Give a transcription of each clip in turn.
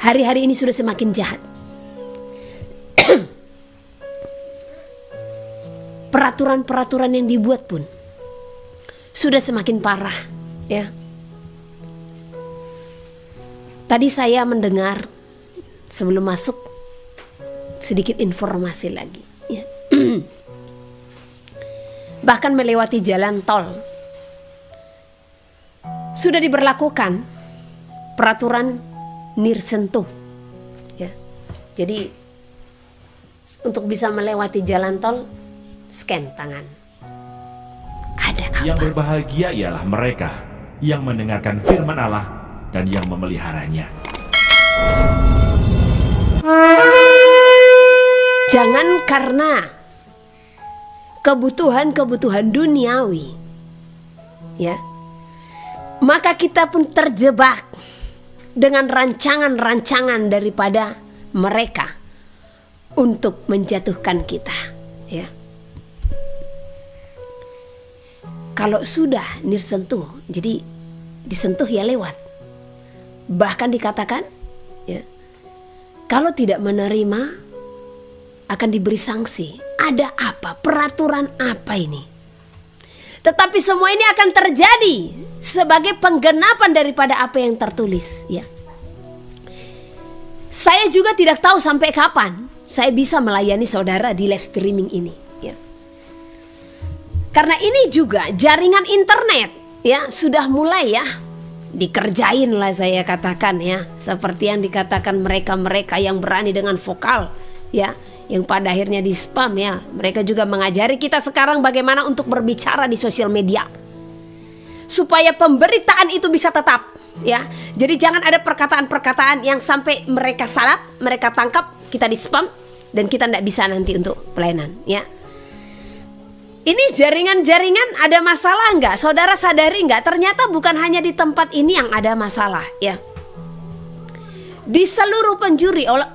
hari-hari ini sudah semakin jahat. Peraturan-peraturan yang dibuat pun sudah semakin parah, ya. Tadi saya mendengar sebelum masuk sedikit informasi lagi, ya. Bahkan melewati jalan tol sudah diberlakukan peraturan nirsentuh, ya. Jadi untuk bisa melewati jalan tol, scan tangan. Ada apa? Yang berbahagia ialah mereka yang mendengarkan firman Allah dan yang memeliharanya. Jangan karena kebutuhan-kebutuhan duniawi, ya, maka kita pun terjebak dengan rancangan-rancangan daripada mereka untuk menjatuhkan kita, ya. Kalau sudah nirsentuh, jadi disentuh ya lewat. Bahkan dikatakan, ya, kalau tidak menerima akan diberi sanksi. Ada apa? Peraturan apa ini? Tetapi semua ini akan terjadi sebagai penggenapan daripada apa yang tertulis, ya. Saya juga tidak tahu sampai kapan saya bisa melayani saudara di live streaming ini, ya. Karena ini juga jaringan internet, ya, sudah mulai, ya, dikerjain lah saya katakan, ya. Seperti yang dikatakan mereka-mereka yang berani dengan vokal, ya, yang pada akhirnya di spam, ya. Mereka juga mengajari kita sekarang bagaimana untuk berbicara di sosial media supaya pemberitaan itu bisa tetap, ya. Jadi jangan ada perkataan-perkataan yang sampai mereka salah, mereka tangkap, kita di spam dan kita tidak bisa nanti untuk pelayanan, ya. Ini jaringan-jaringan ada masalah nggak? Saudara sadari nggak? Ternyata bukan hanya di tempat ini yang ada masalah, ya. Di seluruh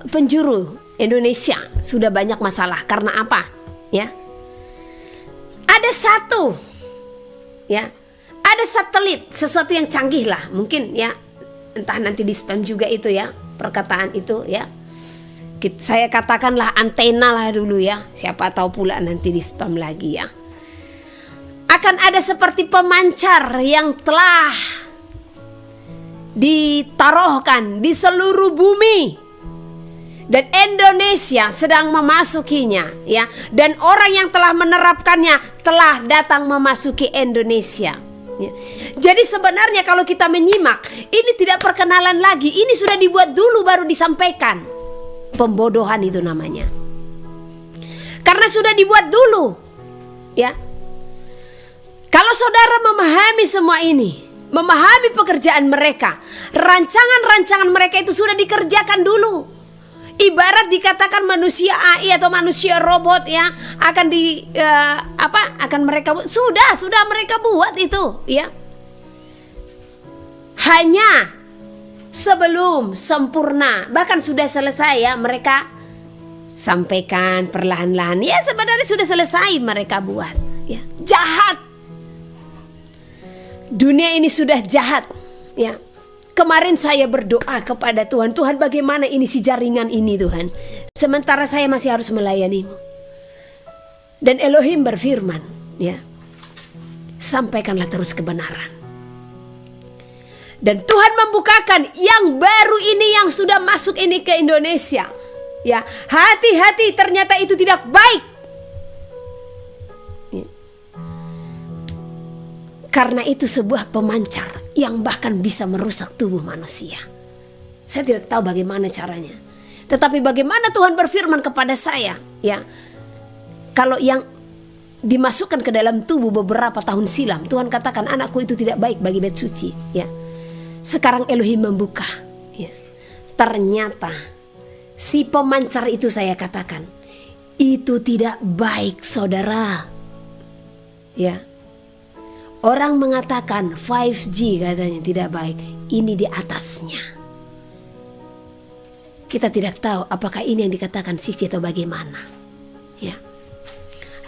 penjuru Indonesia sudah banyak masalah. Karena apa? Ya. Ada satu, ya. Ada satelit, sesuatu yang canggih lah, mungkin, ya. Entah nanti di spam juga itu, ya, perkataan itu, ya. Saya katakanlah antena lah dulu, ya. Siapa tahu pula nanti di spam lagi, ya. Akan ada seperti pemancar yang telah ditaruhkan di seluruh bumi. Dan Indonesia sedang memasukinya, ya. Dan orang yang telah menerapkannya telah datang memasuki Indonesia, ya. Jadi sebenarnya kalau kita menyimak, ini tidak perkenalan lagi. Ini sudah dibuat dulu baru disampaikan. Pembodohan itu namanya. Karena sudah dibuat dulu, ya. Kalau saudara memahami semua ini, memahami pekerjaan mereka, rancangan-rancangan mereka itu sudah dikerjakan dulu. Ibarat dikatakan manusia AI atau manusia robot, ya, akan akan mereka sudah mereka buat itu, ya. Hanya sebelum sempurna, bahkan sudah selesai, ya, mereka sampaikan perlahan-lahan. Ya, sebenarnya sudah selesai mereka buat, ya. Jahat. Dunia ini sudah jahat, ya. Kemarin saya berdoa kepada Tuhan, Tuhan bagaimana ini si jaringan ini, Tuhan. Sementara saya masih harus melayanimu. Dan Elohim berfirman, ya, sampaikanlah terus kebenaran. Dan Tuhan membukakan yang baru ini yang sudah masuk ini ke Indonesia, ya. Hati-hati, ternyata itu tidak baik, ya. Karena itu sebuah pemancar yang bahkan bisa merusak tubuh manusia. Saya tidak tahu bagaimana caranya, tetapi bagaimana Tuhan berfirman kepada saya, ya, kalau yang dimasukkan ke dalam tubuh beberapa tahun silam, Tuhan katakan anakku itu tidak baik bagi bait suci, ya. Sekarang Elohim membuka, ya. Ternyata si pemancar itu saya katakan itu tidak baik, saudara, ya. Orang mengatakan 5G katanya tidak baik, ini di atasnya. Kita tidak tahu apakah ini yang dikatakan 6G atau bagaimana, ya.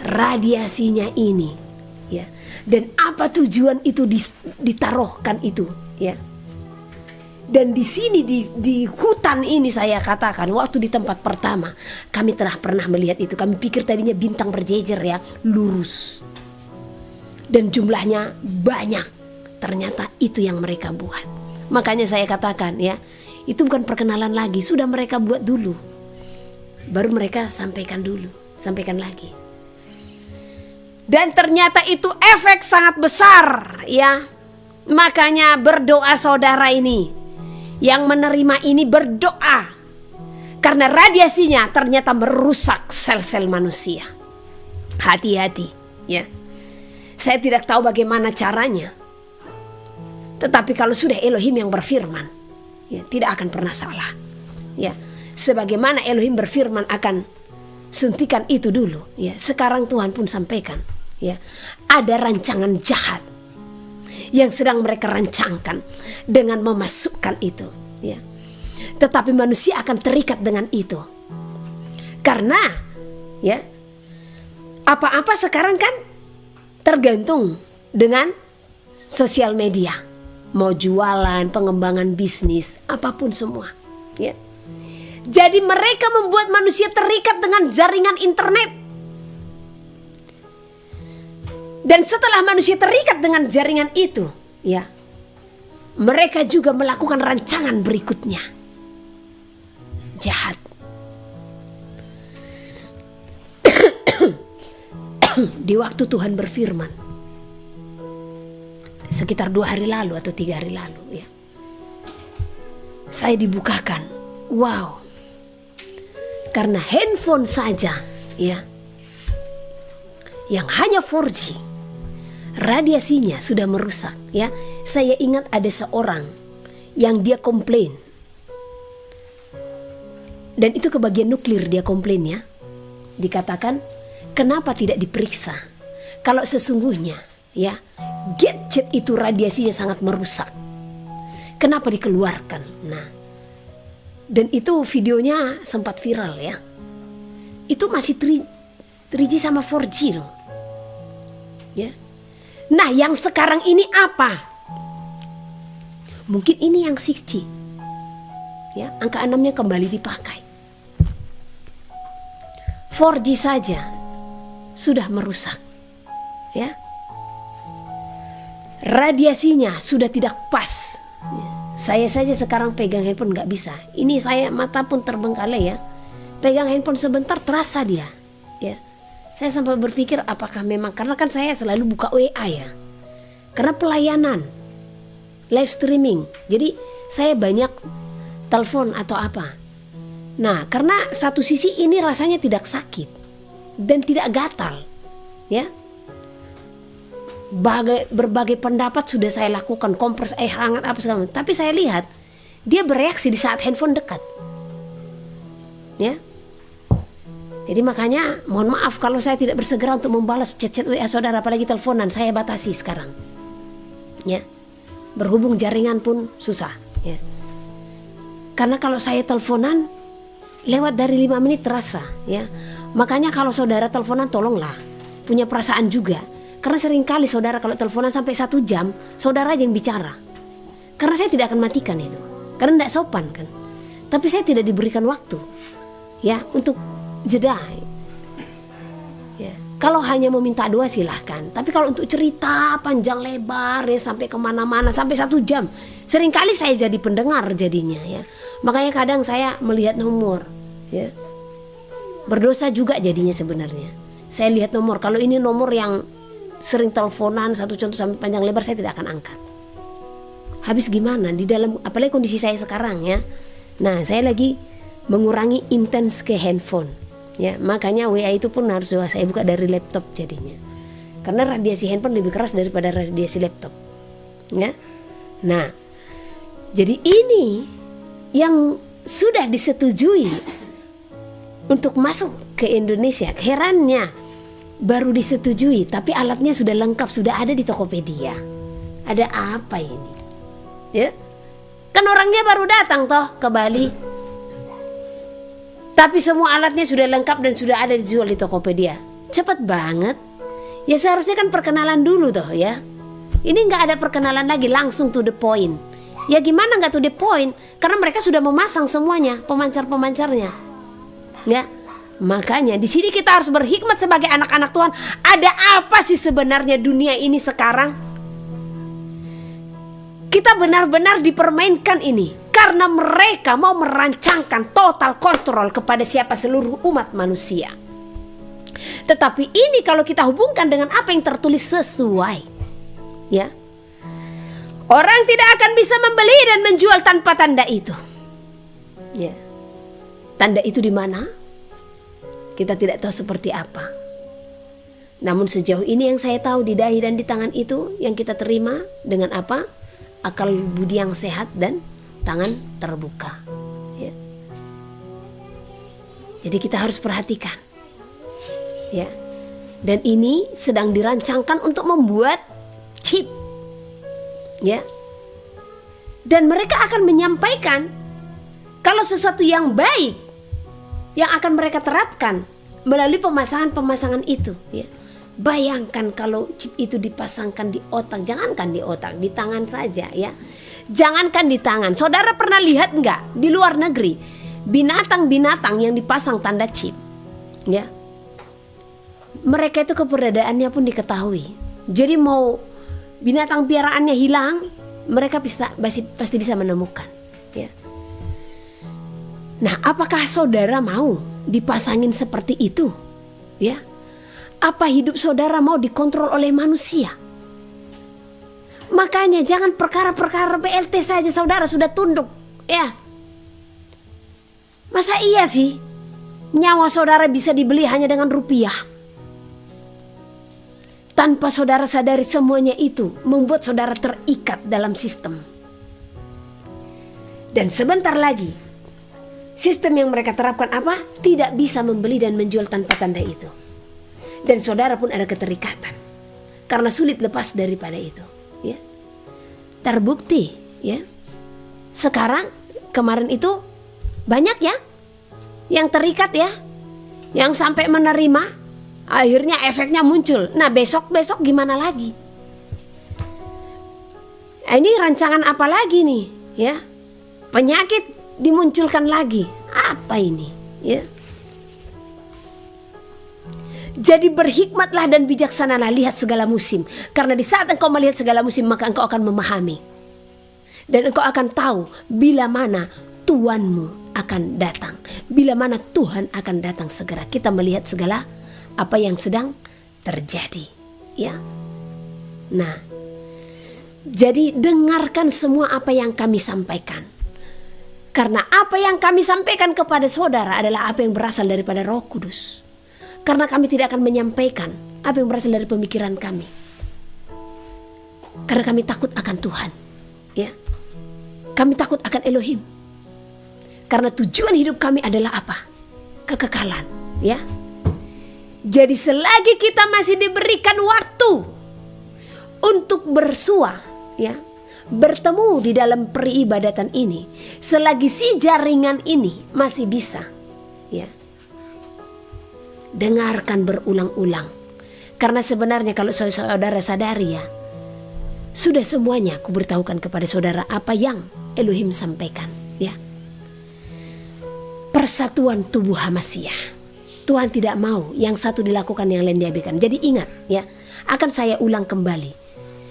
Radiasinya ini, ya. Dan apa tujuan itu ditaruhkan itu, ya. Dan di sini di hutan ini saya katakan, waktu di tempat pertama kami telah pernah melihat itu. Kami pikir tadinya bintang berjejer ya, lurus. Dan jumlahnya banyak. Ternyata itu yang mereka buat. Makanya saya katakan ya, itu bukan perkenalan lagi, sudah mereka buat dulu. Baru mereka sampaikan dulu, sampaikan lagi. Dan ternyata itu efek sangat besar ya. Makanya berdoa saudara ini, yang menerima ini berdoa, karena radiasinya ternyata merusak sel-sel manusia. Hati-hati ya. Saya tidak tahu bagaimana caranya. Tetapi kalau sudah Elohim yang berfirman, ya, tidak akan pernah salah. Ya, sebagaimana Elohim berfirman akan suntikan itu dulu. Ya, sekarang Tuhan pun sampaikan. Ya, ada rancangan jahat yang sedang mereka rancangkan dengan memasukkan itu. Ya, tetapi manusia akan terikat dengan itu. Karena, ya, apa-apa sekarang kan tergantung dengan sosial media. Mau jualan, pengembangan bisnis, apapun semua ya. Jadi mereka membuat manusia terikat dengan jaringan internet. Dan setelah manusia terikat dengan jaringan itu ya, mereka juga melakukan rancangan berikutnya. Jahat. Di waktu Tuhan berfirman, sekitar 2 hari lalu atau 3 hari lalu ya, saya dibukakan, wow, karena handphone saja ya, yang hanya 4G, radiasinya sudah merusak ya. Saya ingat ada seorang yang dia komplain, dan itu ke bagian nuklir dia komplain ya. Dikatakan, kenapa tidak diperiksa kalau sesungguhnya ya, gadget itu radiasinya sangat merusak. Kenapa dikeluarkan? Nah, dan itu videonya sempat viral ya. Itu masih 3G sama 4G loh. Ya. Nah, yang sekarang ini apa? Mungkin ini yang 6G. Ya, angka 6-nya kembali dipakai. 4G saja sudah merusak. Ya. Radiasinya sudah tidak pas. Saya saja sekarang pegang handphone nggak bisa. Ini saya mata pun terbengkalai ya. Pegang handphone sebentar terasa dia. Ya, saya sampai berpikir apakah memang, karena kan saya selalu buka WA ya. Karena pelayanan, live streaming. Jadi saya banyak telepon atau apa. Nah, karena satu sisi ini rasanya tidak sakit dan tidak gatal, ya. Berbagai pendapat sudah saya lakukan, kompres air hangat apa segala macam. Tapi saya lihat dia bereaksi di saat handphone dekat, ya. Jadi makanya mohon maaf kalau saya tidak bersegera untuk membalas chat-chat WA saudara, apalagi teleponan. Saya batasi sekarang, ya. Berhubung jaringan pun susah, ya. Karena kalau saya teleponan lewat dari 5 menit terasa, ya. Makanya kalau saudara teleponan tolonglah punya perasaan juga. Karena seringkali saudara kalau teleponan sampai 1 jam, saudara aja yang bicara. Karena saya tidak akan matikan itu, karena tidak sopan kan. Tapi saya tidak diberikan waktu, ya, untuk jeda. Ya. Kalau hanya meminta doa silahkan. Tapi kalau untuk cerita panjang lebar ya, sampai kemana-mana, sampai 1 jam, seringkali saya jadi pendengar jadinya ya. Makanya kadang saya melihat nomor, ya, berdosa juga jadinya sebenarnya. Saya lihat nomor, kalau ini nomor yang sering teleponan, satu contoh sampai panjang lebar, saya tidak akan angkat. Habis gimana di dalam, apalagi kondisi saya sekarang ya. Nah, saya lagi mengurangi intens ke handphone, ya. Makanya WA itu pun harus saya buka dari laptop jadinya. Karena radiasi handphone lebih keras daripada radiasi laptop, ya. Nah, jadi ini yang sudah disetujui untuk masuk ke Indonesia. Herannya baru disetujui, tapi alatnya sudah lengkap, sudah ada di Tokopedia. Ada apa ini? Ya, kan orangnya baru datang toh ke Bali, tapi semua alatnya sudah lengkap dan sudah ada dijual di Tokopedia. Cepat banget. Ya seharusnya kan perkenalan dulu toh ya. Ini nggak ada perkenalan lagi, langsung to the point. Ya gimana nggak to the point? Karena mereka sudah memasang semuanya, pemancar-pemancarnya. Ya, makanya di sini kita harus berhikmat sebagai anak-anak Tuhan. Ada apa sih sebenarnya dunia ini sekarang? Kita benar-benar dipermainkan ini karena mereka mau merancangkan total kontrol kepada siapa seluruh umat manusia. Tetapi ini kalau kita hubungkan dengan apa yang tertulis sesuai, ya, orang tidak akan bisa membeli dan menjual tanpa tanda itu. Ya. Tanda itu di mana? Kita tidak tahu seperti apa. Namun sejauh ini yang saya tahu di dahi dan di tangan itu yang kita terima dengan apa? Akal budi yang sehat dan tangan terbuka. Ya. Jadi kita harus perhatikan. Ya. Dan ini sedang dirancangkan untuk membuat chip. Ya. Dan mereka akan menyampaikan kalau sesuatu yang baik yang akan mereka terapkan melalui pemasangan-pemasangan itu, ya. Bayangkan kalau chip itu dipasangkan di otak, jangankan di otak, di tangan saja, ya. Jangankan di tangan. Saudara pernah lihat nggak di luar negeri binatang-binatang yang dipasang tanda chip, ya? Mereka itu keberadaannya pun diketahui. Jadi mau binatang piaraannya hilang, mereka pasti bisa menemukan, ya. Nah, apakah saudara mau dipasangin seperti itu? Ya. Apa hidup saudara mau dikontrol oleh manusia? Makanya jangan perkara-perkara BLT saja saudara sudah tunduk, ya. Masa iya sih nyawa saudara bisa dibeli hanya dengan rupiah? Tanpa saudara sadari semuanya itu membuat saudara terikat dalam sistem. Dan sebentar lagi sistem yang mereka terapkan apa? Tidak bisa membeli dan menjual tanpa tanda itu. Dan saudara pun ada keterikatan. Karena sulit lepas daripada itu. Ya. Terbukti. Ya. Sekarang, kemarin itu banyak ya yang terikat ya. Yang sampai menerima. Akhirnya efeknya muncul. Nah besok-besok gimana lagi? Ini rancangan apa lagi nih? Ya. Penyakit dimunculkan lagi. Apa ini? Ya. Jadi berhikmatlah dan bijaksanalah, lihat segala musim. Karena di saat engkau melihat segala musim, maka engkau akan memahami. Dan engkau akan tahu bila mana Tuhanmu akan datang. Bila mana Tuhan akan datang segera. Kita melihat segala apa yang sedang terjadi. Ya. Nah, jadi dengarkan semua apa yang kami sampaikan. Karena apa yang kami sampaikan kepada saudara adalah apa yang berasal daripada Roh Kudus. Karena kami tidak akan menyampaikan apa yang berasal dari pemikiran kami. Karena kami takut akan Tuhan. Ya. Kami takut akan Elohim. Karena tujuan hidup kami adalah apa? Kekekalan. Ya. Jadi selagi kita masih diberikan waktu untuk bersua, ya, bertemu di dalam peribadatan ini, selagi si jaringan ini masih bisa, ya, dengarkan berulang-ulang. Karena sebenarnya kalau saudara sadari ya, sudah semuanya aku beritahukan kepada saudara apa yang Elohim sampaikan, ya. Persatuan tubuh Hamasiah. Tuhan tidak mau yang satu dilakukan yang lain diabaikan. Jadi ingat ya, akan saya ulang kembali.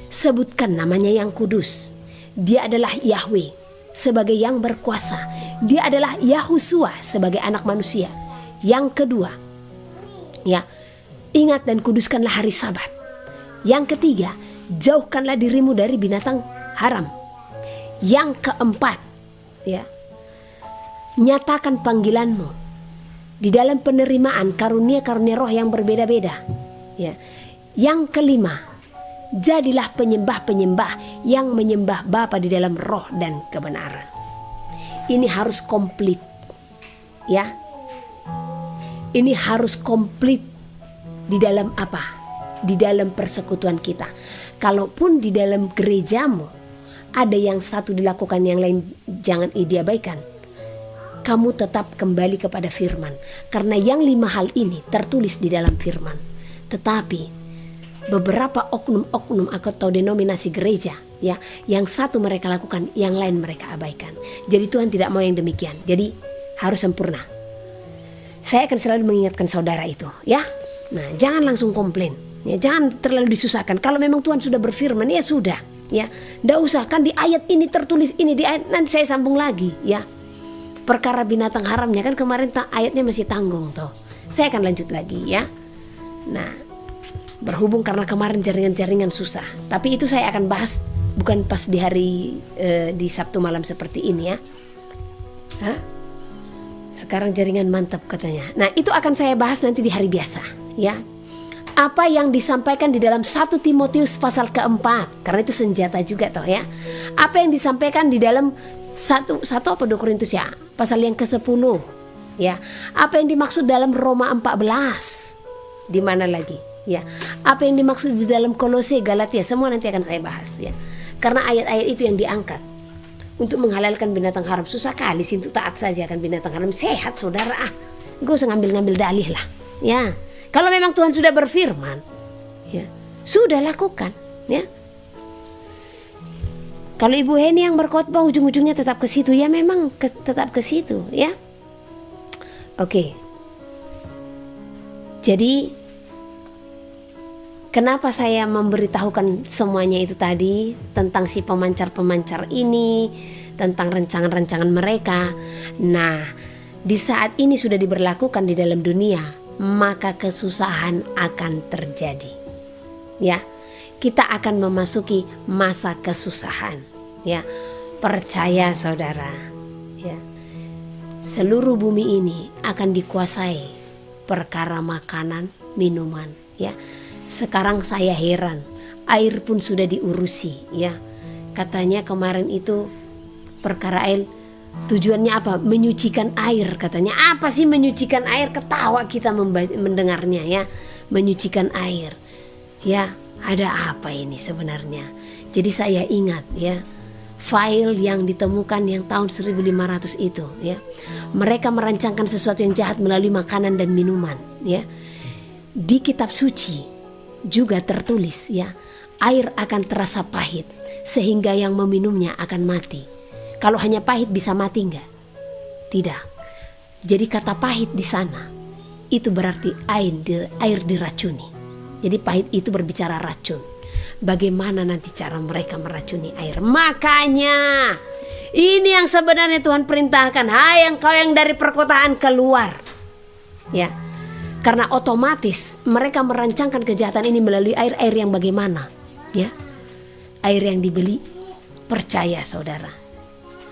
Sebutkan namanya yang kudus. Dia adalah Yahweh sebagai yang berkuasa. Dia adalah Yahusua sebagai anak manusia. Yang kedua, ya, ingat dan kuduskanlah hari Sabat. Yang ketiga, jauhkanlah dirimu dari binatang haram. Yang keempat, ya, nyatakan panggilanmu di dalam penerimaan karunia-karunia roh yang berbeda-beda. Ya. Yang kelima, jadilah penyembah-penyembah yang menyembah Bapa di dalam roh dan kebenaran. Ini harus komplit. Ya. Ini harus komplit di dalam apa? Di dalam persekutuan kita. Kalaupun di dalam gerejamu ada yang satu dilakukan yang lain jangan diabaikan. Kamu tetap kembali kepada firman. Karena yang 5 hal ini tertulis di dalam firman. Tetapi beberapa oknum-oknum atau denominasi gereja, ya, yang satu mereka lakukan, yang lain mereka abaikan. Jadi Tuhan tidak mau yang demikian. Jadi harus sempurna. Saya akan selalu mengingatkan saudara itu, ya. Nah, jangan langsung komplain, ya, jangan terlalu disusahkan. Kalau memang Tuhan sudah berfirman, ya sudah, ya, ndak usah, kan di ayat ini tertulis ini, di ayat nanti saya sambung lagi, ya. Perkara binatang haramnya kan kemarin ayatnya masih tanggung toh. Saya akan lanjut lagi, ya. Nah, berhubung karena kemarin jaringan-jaringan susah, tapi itu saya akan bahas bukan pas di hari di Sabtu malam seperti ini, ya. Hah? Sekarang jaringan mantap katanya. Nah, itu akan saya bahas nanti di hari biasa, ya. Apa yang disampaikan di dalam 1 Timotius pasal keempat, karena itu senjata juga toh, ya. Apa yang disampaikan di dalam 1 apa 2 Korintus, ya, pasal yang ke-10, ya. Apa yang dimaksud dalam Roma 14, di mana lagi, ya. Apa yang dimaksud di dalam Kolose, Galatia, semua nanti akan saya bahas, ya. Karena ayat-ayat itu yang diangkat untuk menghalalkan binatang haram. Susah kali sih, untuk taat saja kan binatang haram. Sehat saudara, gak usah ngambil-ngambil dalih lah, ya. Kalau memang Tuhan sudah berfirman, ya, sudah lakukan, ya. Kalau Ibu Heni yang berkhotbah ujung-ujungnya tetap ke situ, ya memang tetap ke situ, ya. Oke. Jadi kenapa saya memberitahukan semuanya itu tadi tentang si pemancar-pemancar ini, tentang rancangan-rancangan mereka. Nah, di saat ini sudah diberlakukan di dalam dunia, maka kesusahan akan terjadi. Ya, kita akan memasuki masa kesusahan. Ya, percaya saudara. Ya, seluruh bumi ini akan dikuasai perkara makanan, minuman. Ya. Sekarang saya heran, air pun sudah diurusi, ya. Katanya kemarin itu perkara air, tujuannya apa? Menyucikan air katanya. Apa sih menyucikan air? Ketawa kita mendengarnya, ya. Menyucikan air. Ya, ada apa ini sebenarnya? Jadi saya ingat, ya, file yang ditemukan yang tahun 1500 itu, ya. Mereka merancangkan sesuatu yang jahat melalui makanan dan minuman, ya. Di kitab suci juga tertulis, ya, air akan terasa pahit sehingga yang meminumnya akan mati. Kalau hanya pahit bisa mati enggak? Tidak. Jadi kata pahit di sana itu berarti air diracuni. Jadi pahit itu berbicara racun. Bagaimana nanti cara mereka meracuni air? Makanya ini yang sebenarnya Tuhan perintahkan, hai engkau yang dari perkotaan keluar, ya. Karena otomatis mereka merancangkan kejahatan ini melalui air yang bagaimana, ya, air yang dibeli. Percaya saudara,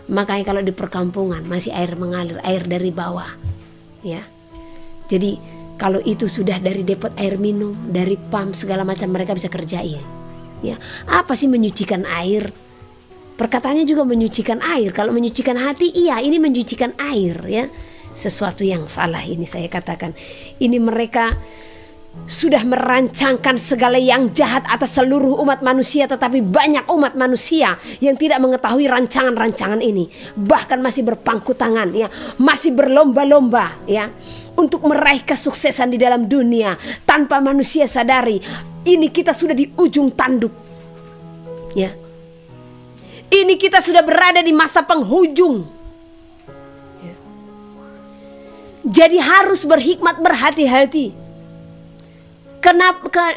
makanya kalau di perkampungan masih air mengalir, air dari bawah, ya. Jadi kalau itu sudah dari depot air minum, dari pump segala macam mereka bisa kerjain, ya. Apa sih menyucikan air? Perkataannya juga menyucikan air. Kalau menyucikan hati, iya, ini menyucikan air, ya. Sesuatu yang salah ini saya katakan. Ini mereka sudah merancangkan segala yang jahat atas seluruh umat manusia, tetapi banyak umat manusia yang tidak mengetahui rancangan-rancangan ini. Bahkan masih berpangku tangan, ya, masih berlomba-lomba, ya, untuk meraih kesuksesan di dalam dunia tanpa manusia sadari. Ini kita sudah di ujung tanduk, ya. Ini kita sudah berada di masa penghujung. Jadi harus berhikmat, berhati-hati.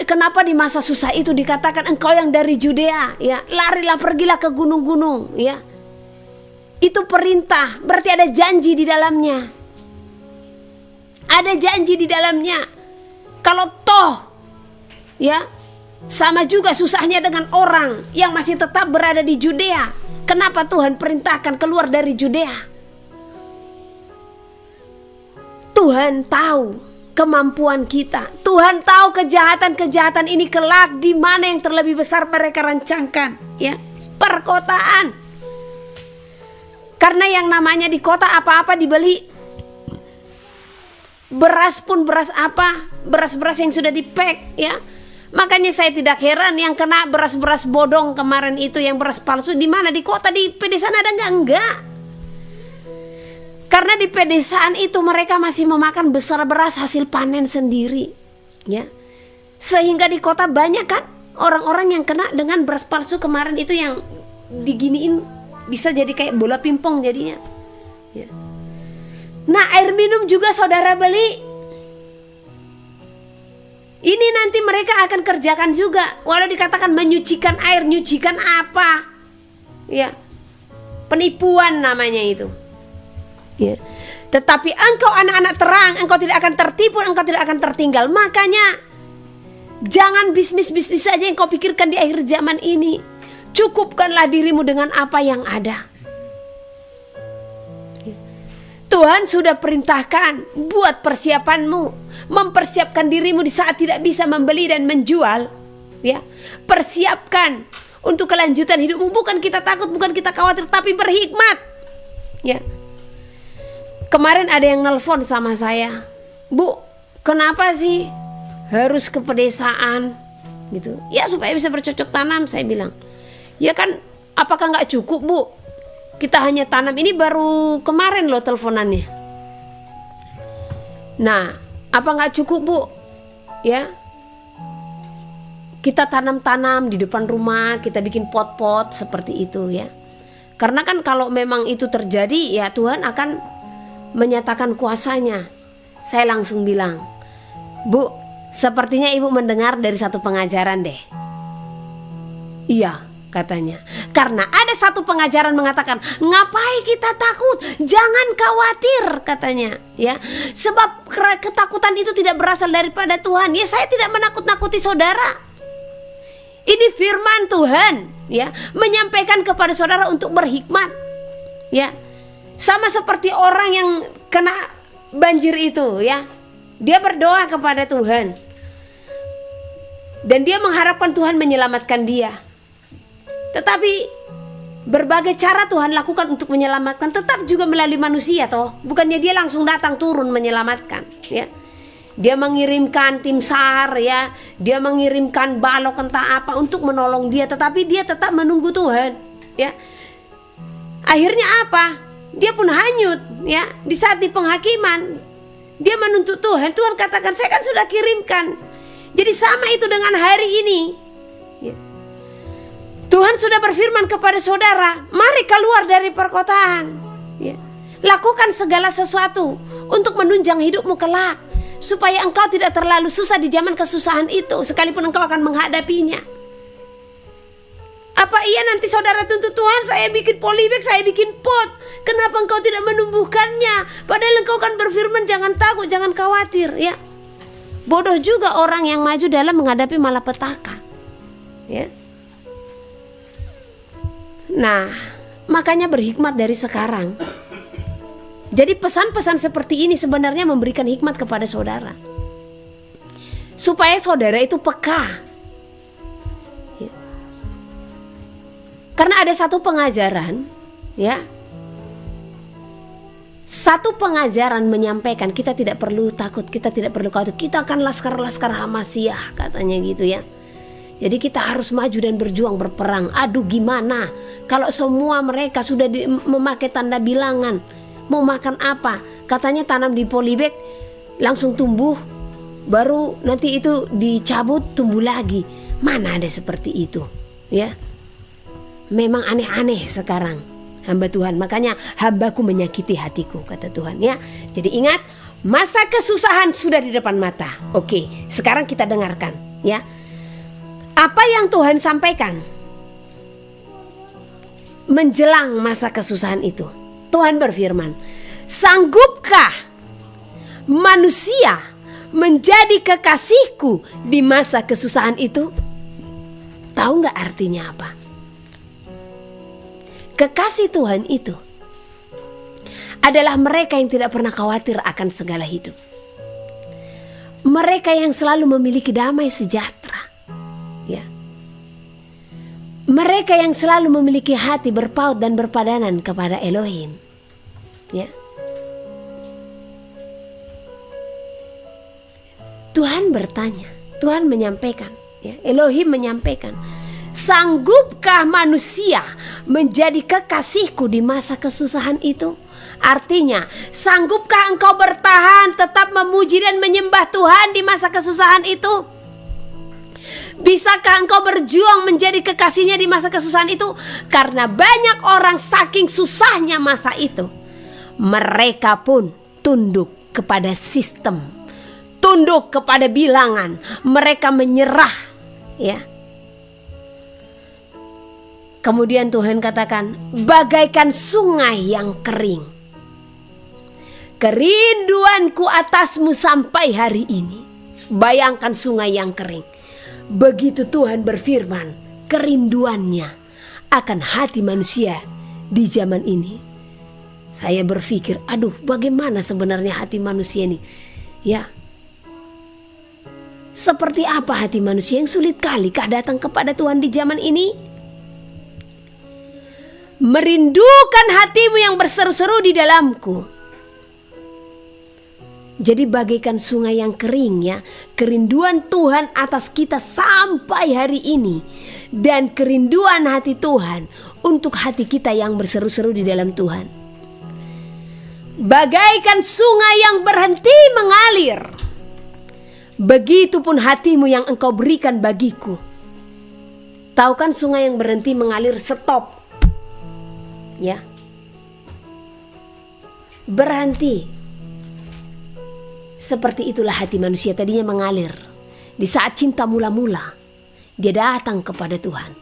Kenapa di masa susah itu dikatakan engkau yang dari Judea, ya, larilah, pergilah ke gunung-gunung, ya. Itu perintah, berarti ada janji di dalamnya. Ada janji di dalamnya. Kalau toh, ya, sama juga susahnya dengan orang yang masih tetap berada di Judea. Kenapa Tuhan perintahkan keluar dari Judea? Tuhan tahu kemampuan kita. Tuhan tahu kejahatan-kejahatan ini kelak di mana yang terlebih besar mereka rancangkan, ya, perkotaan. Karena yang namanya di kota apa-apa dibeli. Beras pun beras apa? Beras-beras yang sudah di-pack, ya. Makanya saya tidak heran yang kena beras-beras bodong kemarin itu, yang beras palsu di mana? Di kota, di pedesaan ada enggak? Karena di pedesaan itu mereka masih memakan besar beras hasil panen sendiri, ya. Sehingga di kota banyak kan orang-orang yang kena dengan beras palsu kemarin itu, yang diginiin bisa jadi kayak bola pingpong jadinya. Ya. Nah, air minum juga saudara beli. Ini nanti mereka akan kerjakan juga. Walau dikatakan menyucikan air, nyucikan apa? Ya, penipuan namanya itu. Ya. Tetapi engkau anak-anak terang, engkau tidak akan tertipu, engkau tidak akan tertinggal. Makanya jangan bisnis-bisnis saja yang kau pikirkan di akhir zaman ini. Cukupkanlah dirimu dengan apa yang ada. Tuhan sudah perintahkan, buat persiapanmu, mempersiapkan dirimu di saat tidak bisa membeli dan menjual. Ya, persiapkan untuk kelanjutan hidupmu. Bukan kita takut, bukan kita khawatir, tapi berhikmat. Ya. Kemarin ada yang nelpon sama saya, Bu, kenapa sih harus ke pedesaan gitu? Ya supaya bisa bercocok tanam, saya bilang. Ya kan, apakah nggak cukup, Bu? Kita hanya tanam, ini baru kemarin loh teleponannya. Nah, apa nggak cukup, Bu? Ya, kita tanam-tanam di depan rumah, kita bikin pot-pot seperti itu ya. Karena kan kalau memang itu terjadi, ya Tuhan akan menyatakan kuasanya. Saya langsung bilang, Bu, sepertinya Ibu mendengar dari satu pengajaran deh. Iya, katanya. Karena ada satu pengajaran mengatakan, ngapain kita takut? Jangan khawatir, katanya. Ya, sebab ketakutan itu tidak berasal daripada Tuhan. Ya, saya tidak menakut-nakuti saudara. Ini firman Tuhan, ya, menyampaikan kepada saudara untuk berhikmat. Ya. Sama seperti orang yang kena banjir itu ya. Dia berdoa kepada Tuhan. Dan dia mengharapkan Tuhan menyelamatkan dia. Tetapi berbagai cara Tuhan lakukan untuk menyelamatkan, tetap juga melalui manusia toh. Bukannya dia langsung datang turun menyelamatkan ya. Dia mengirimkan tim SAR ya. Dia mengirimkan balok entah apa untuk menolong dia, tetapi dia tetap menunggu Tuhan ya. Akhirnya apa? Dia pun hanyut ya. Di saat di penghakiman dia menuntut Tuhan. Tuhan katakan, saya kan sudah kirimkan. Jadi sama itu dengan hari ini ya. Tuhan sudah berfirman kepada saudara, mari keluar dari perkotaan ya. Lakukan segala sesuatu untuk menunjang hidupmu kelak, supaya engkau tidak terlalu susah di zaman kesusahan itu, sekalipun engkau akan menghadapinya. Apa iya nanti saudara tuntut Tuhan, saya bikin polybag, saya bikin pot, kenapa engkau tidak menumbuhkannya? Padahal engkau kan berfirman jangan takut, jangan khawatir ya. Bodoh juga orang yang maju dalam menghadapi malapetaka ya. Nah, makanya berhikmat dari sekarang. Jadi pesan-pesan seperti ini sebenarnya memberikan hikmat kepada saudara, supaya saudara itu peka. Karena ada satu pengajaran ya. Satu pengajaran menyampaikan kita tidak perlu takut, kita tidak perlu khawatir. Kita akan laskar-laskar Hamasyah katanya gitu ya. Jadi kita harus maju dan berjuang berperang. Aduh gimana kalau semua mereka sudah memakai tanda bilangan, mau makan apa? Katanya tanam di polybag langsung tumbuh, baru nanti itu dicabut tumbuh lagi. Mana ada seperti itu ya. Memang aneh-aneh sekarang hamba Tuhan. Makanya hambaku menyakiti hatiku, kata Tuhan ya. Jadi ingat, masa kesusahan sudah di depan mata. Oke, sekarang kita dengarkan ya. Apa yang Tuhan sampaikan menjelang masa kesusahan itu. Tuhan berfirman, sanggupkah manusia menjadi kekasihku di masa kesusahan itu? Tahu gak artinya apa? Kekasih Tuhan itu adalah mereka yang tidak pernah khawatir akan segala hidup. Mereka yang selalu memiliki damai sejahtera. Ya. Mereka yang selalu memiliki hati berpaut dan berpadanan kepada Elohim. Ya. Tuhan bertanya, Tuhan menyampaikan, ya, Elohim menyampaikan, sanggupkah manusia menjadi kekasihku di masa kesusahan itu? Artinya, sanggupkah engkau bertahan tetap memuji dan menyembah Tuhan di masa kesusahan itu? Bisakah engkau berjuang menjadi kekasihnya di masa kesusahan itu? Karena banyak orang saking susahnya masa itu, mereka pun tunduk kepada sistem, tunduk kepada bilangan. Mereka menyerah, ya. Kemudian Tuhan katakan, bagaikan sungai yang kering, kerinduanku atasmu sampai hari ini. Bayangkan sungai yang kering. Begitu Tuhan berfirman, kerinduannya akan hati manusia di zaman ini. Saya berpikir, aduh, bagaimana sebenarnya hati manusia ini? Ya, seperti apa hati manusia yang sulit kalikah datang kepada Tuhan di zaman ini? Merindukan hatimu yang berseru-seru di dalamku. Jadi bagaikan sungai yang kering, ya. Kerinduan Tuhan atas kita sampai hari ini. Dan kerinduan hati Tuhan untuk hati kita yang berseru-seru di dalam Tuhan. Bagaikan sungai yang berhenti mengalir, begitupun hatimu yang engkau berikan bagiku. Tahu kan sungai yang berhenti mengalir, stop, ya, berhenti. Seperti itulah hati manusia tadinya mengalir. Di saat cinta mula-mula, dia datang kepada Tuhan.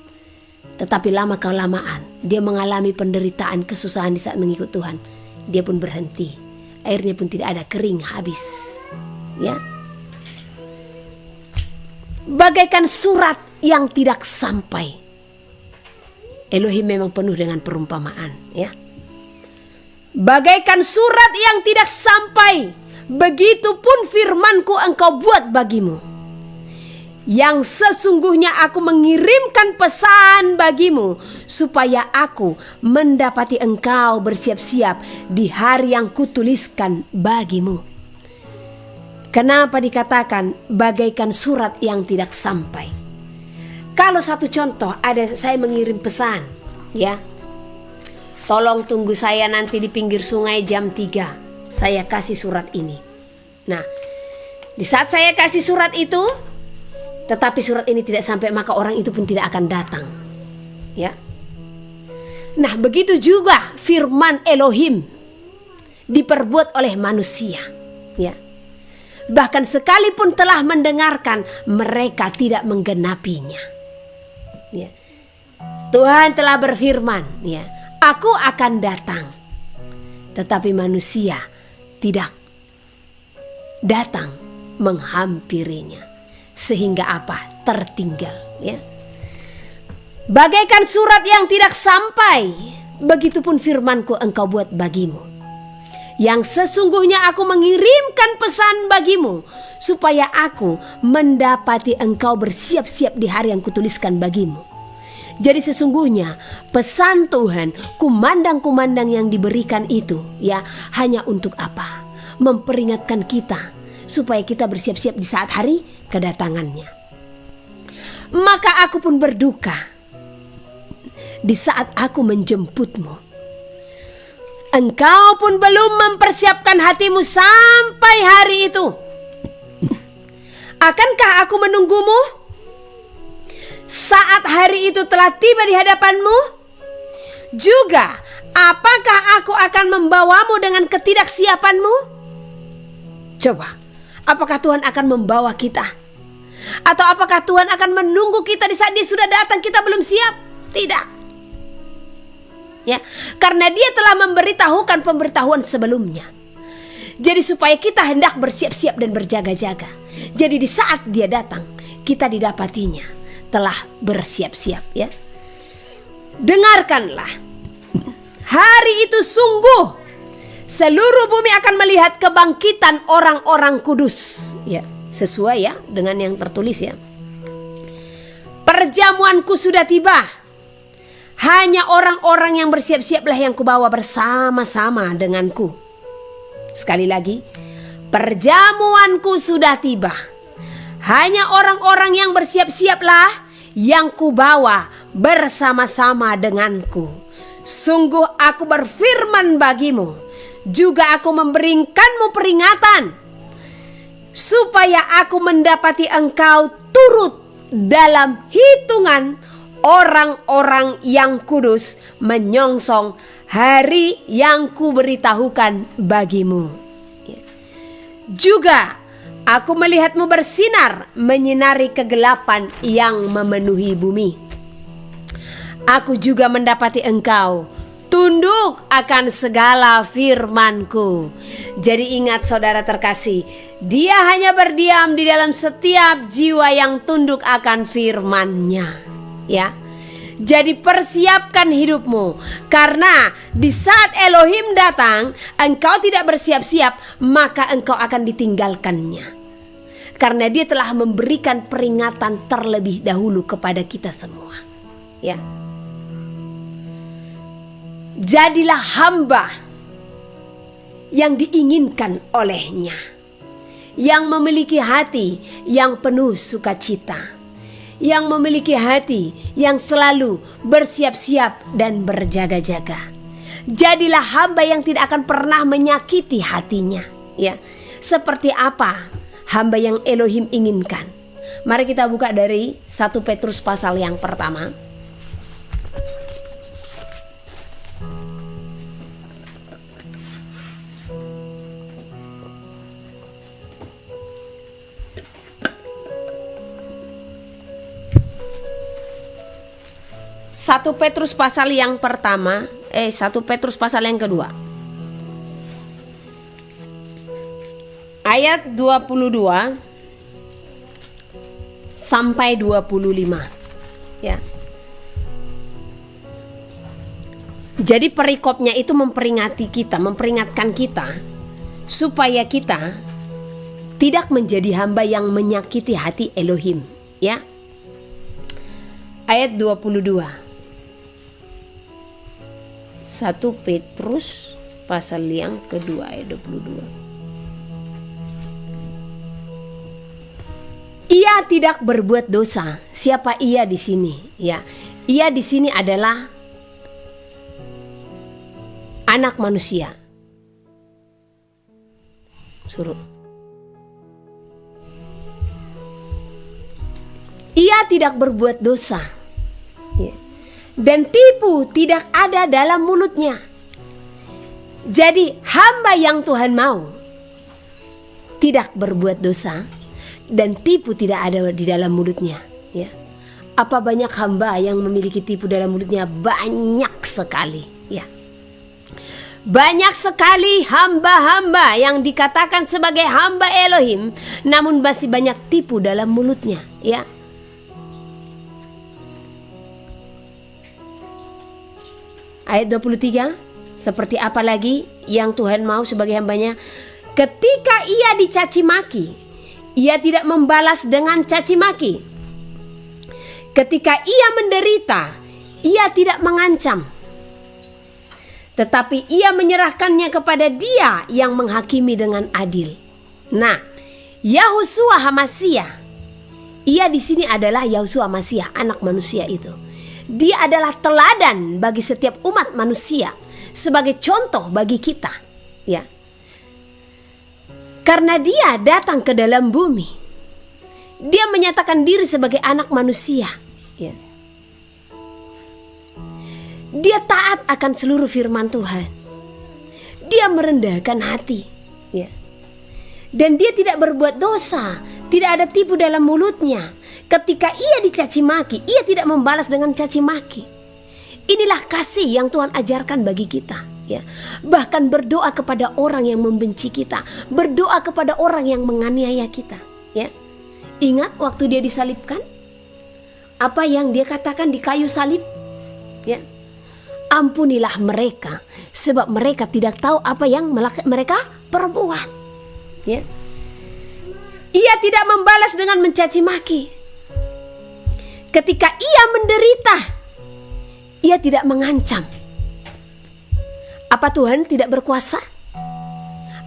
Tetapi lama kelamaan dia mengalami penderitaan, kesusahan di saat mengikut Tuhan. Dia pun berhenti. Airnya pun tidak ada, kering, habis. Ya. Bagaikan surat yang tidak sampai. Elohim memang penuh dengan perumpamaan, ya. Bagaikan surat yang tidak sampai, begitupun firmanku engkau buat bagimu. Yang sesungguhnya aku mengirimkan pesan bagimu, supaya aku mendapati engkau bersiap-siap di hari yang kutuliskan bagimu. Kenapa dikatakan bagaikan surat yang tidak sampai? Kalau satu contoh, ada saya mengirim pesan, ya, tolong tunggu saya nanti di pinggir sungai jam 3. Saya kasih surat ini. Nah, di saat saya kasih surat itu, tetapi surat ini tidak sampai, maka orang itu pun tidak akan datang. Ya. Nah, begitu juga firman Elohim diperbuat oleh manusia. Ya. Bahkan sekalipun telah mendengarkan, mereka tidak menggenapinya. Ya. Tuhan telah berfirman, ya, aku akan datang. Tetapi manusia tidak datang menghampirinya. Sehingga apa? Tertinggal, ya. Bagaikan surat yang tidak sampai, begitupun firmanku engkau buat bagimu. Yang sesungguhnya aku mengirimkan pesan bagimu, supaya aku mendapati engkau bersiap-siap di hari yang kutuliskan bagimu. Jadi sesungguhnya pesan Tuhan, kumandang-kumandang yang diberikan itu, ya, hanya untuk apa? Memperingatkan kita supaya kita bersiap-siap di saat hari kedatangannya. Maka aku pun berduka di saat aku menjemputmu. Engkau pun belum mempersiapkan hatimu sampai hari itu. Akankah aku menunggumu saat hari itu telah tiba di hadapanmu? Juga, apakah aku akan membawamu dengan ketidaksiapanmu? Coba, apakah Tuhan akan membawa kita? Atau apakah Tuhan akan menunggu kita di saat Dia sudah datang kita belum siap? Tidak. Ya, karena Dia telah memberitahukan pemberitahuan sebelumnya. Jadi supaya kita hendak bersiap-siap dan berjaga-jaga. Jadi di saat Dia datang, kita didapatinya telah bersiap-siap, ya. Dengarkanlah. Hari itu sungguh seluruh bumi akan melihat kebangkitan orang-orang kudus, ya, sesuai, ya, dengan yang tertulis, ya. Perjamuanku sudah tiba. Hanya orang-orang yang bersiap-siaplah yang kubawa bersama-sama denganku. Sekali lagi, perjamuanku sudah tiba. Hanya orang-orang yang bersiap-siaplah yang kubawa bersama-sama denganku. Sungguh aku berfirman bagimu, juga aku memberikanmu peringatan, supaya aku mendapati engkau turut dalam hitungan orang-orang yang kudus menyongsong hari yang kuberitahukan bagimu. Juga aku melihatmu bersinar menyinari kegelapan yang memenuhi bumi. Aku juga mendapati engkau tunduk akan segala firman-Ku. Jadi ingat saudara terkasih, Dia hanya berdiam di dalam setiap jiwa yang tunduk akan firman-Nya. Ya. Jadi persiapkan hidupmu, karena di saat Elohim datang, engkau tidak bersiap-siap, maka engkau akan ditinggalkannya. Karena Dia telah memberikan peringatan terlebih dahulu kepada kita semua. Ya. Jadilah hamba yang diinginkan oleh-Nya, yang memiliki hati yang penuh sukacita, yang memiliki hati yang selalu bersiap-siap dan berjaga-jaga. Jadilah hamba yang tidak akan pernah menyakiti hatinya, ya. Seperti apa hamba yang Elohim inginkan? Mari kita buka dari 1 Petrus pasal yang pertama. Satu Petrus pasal yang pertama, 1 Petrus pasal yang kedua. Ayat 22 sampai 25. Ya. Jadi perikopnya itu memperingati kita, memperingatkan kita supaya kita tidak menjadi hamba yang menyakiti hati Elohim, ya. Ayat 22. 1 Petrus pasal yang kedua ayat 22. Ia tidak berbuat dosa. Siapa ia di sini? Ya, ia di sini adalah anak manusia. Suruh. Ia tidak berbuat dosa. Ya. Dan tipu tidak ada dalam mulutnya. Jadi hamba yang Tuhan mau tidak berbuat dosa dan tipu tidak ada di dalam mulutnya, ya. Apa banyak hamba yang memiliki tipu dalam mulutnya? Banyak sekali, ya. Banyak sekali hamba-hamba yang dikatakan sebagai hamba Elohim, namun masih banyak tipu dalam mulutnya, ya. Ayat 23, seperti apa lagi yang Tuhan mau sebagai hambanya? Ketika ia dicaci maki, ia tidak membalas dengan caci maki. Ketika ia menderita, ia tidak mengancam, tetapi ia menyerahkannya kepada Dia yang menghakimi dengan adil. Nah, Yahushua HaMasyiah, ia di sini adalah Yahushua HaMasyiah, anak manusia itu. Dia adalah teladan bagi setiap umat manusia, sebagai contoh bagi kita, ya. Karena Dia datang ke dalam bumi, Dia menyatakan diri sebagai anak manusia, ya. Dia taat akan seluruh firman Tuhan. Dia merendahkan hati, ya. Dan Dia tidak berbuat dosa, tidak ada tipu dalam mulutnya. Ketika ia dicaci maki, ia tidak membalas dengan caci maki. Inilah kasih yang Tuhan ajarkan bagi kita, ya. Bahkan berdoa kepada orang yang membenci kita, berdoa kepada orang yang menganiaya kita, ya. Ingat waktu Dia disalibkan, apa yang Dia katakan di kayu salib, ya. Ampunilah mereka, sebab mereka tidak tahu apa yang mereka perbuat, ya. Ia tidak membalas dengan mencaci maki. Ketika ia menderita, ia tidak mengancam. Apa Tuhan tidak berkuasa?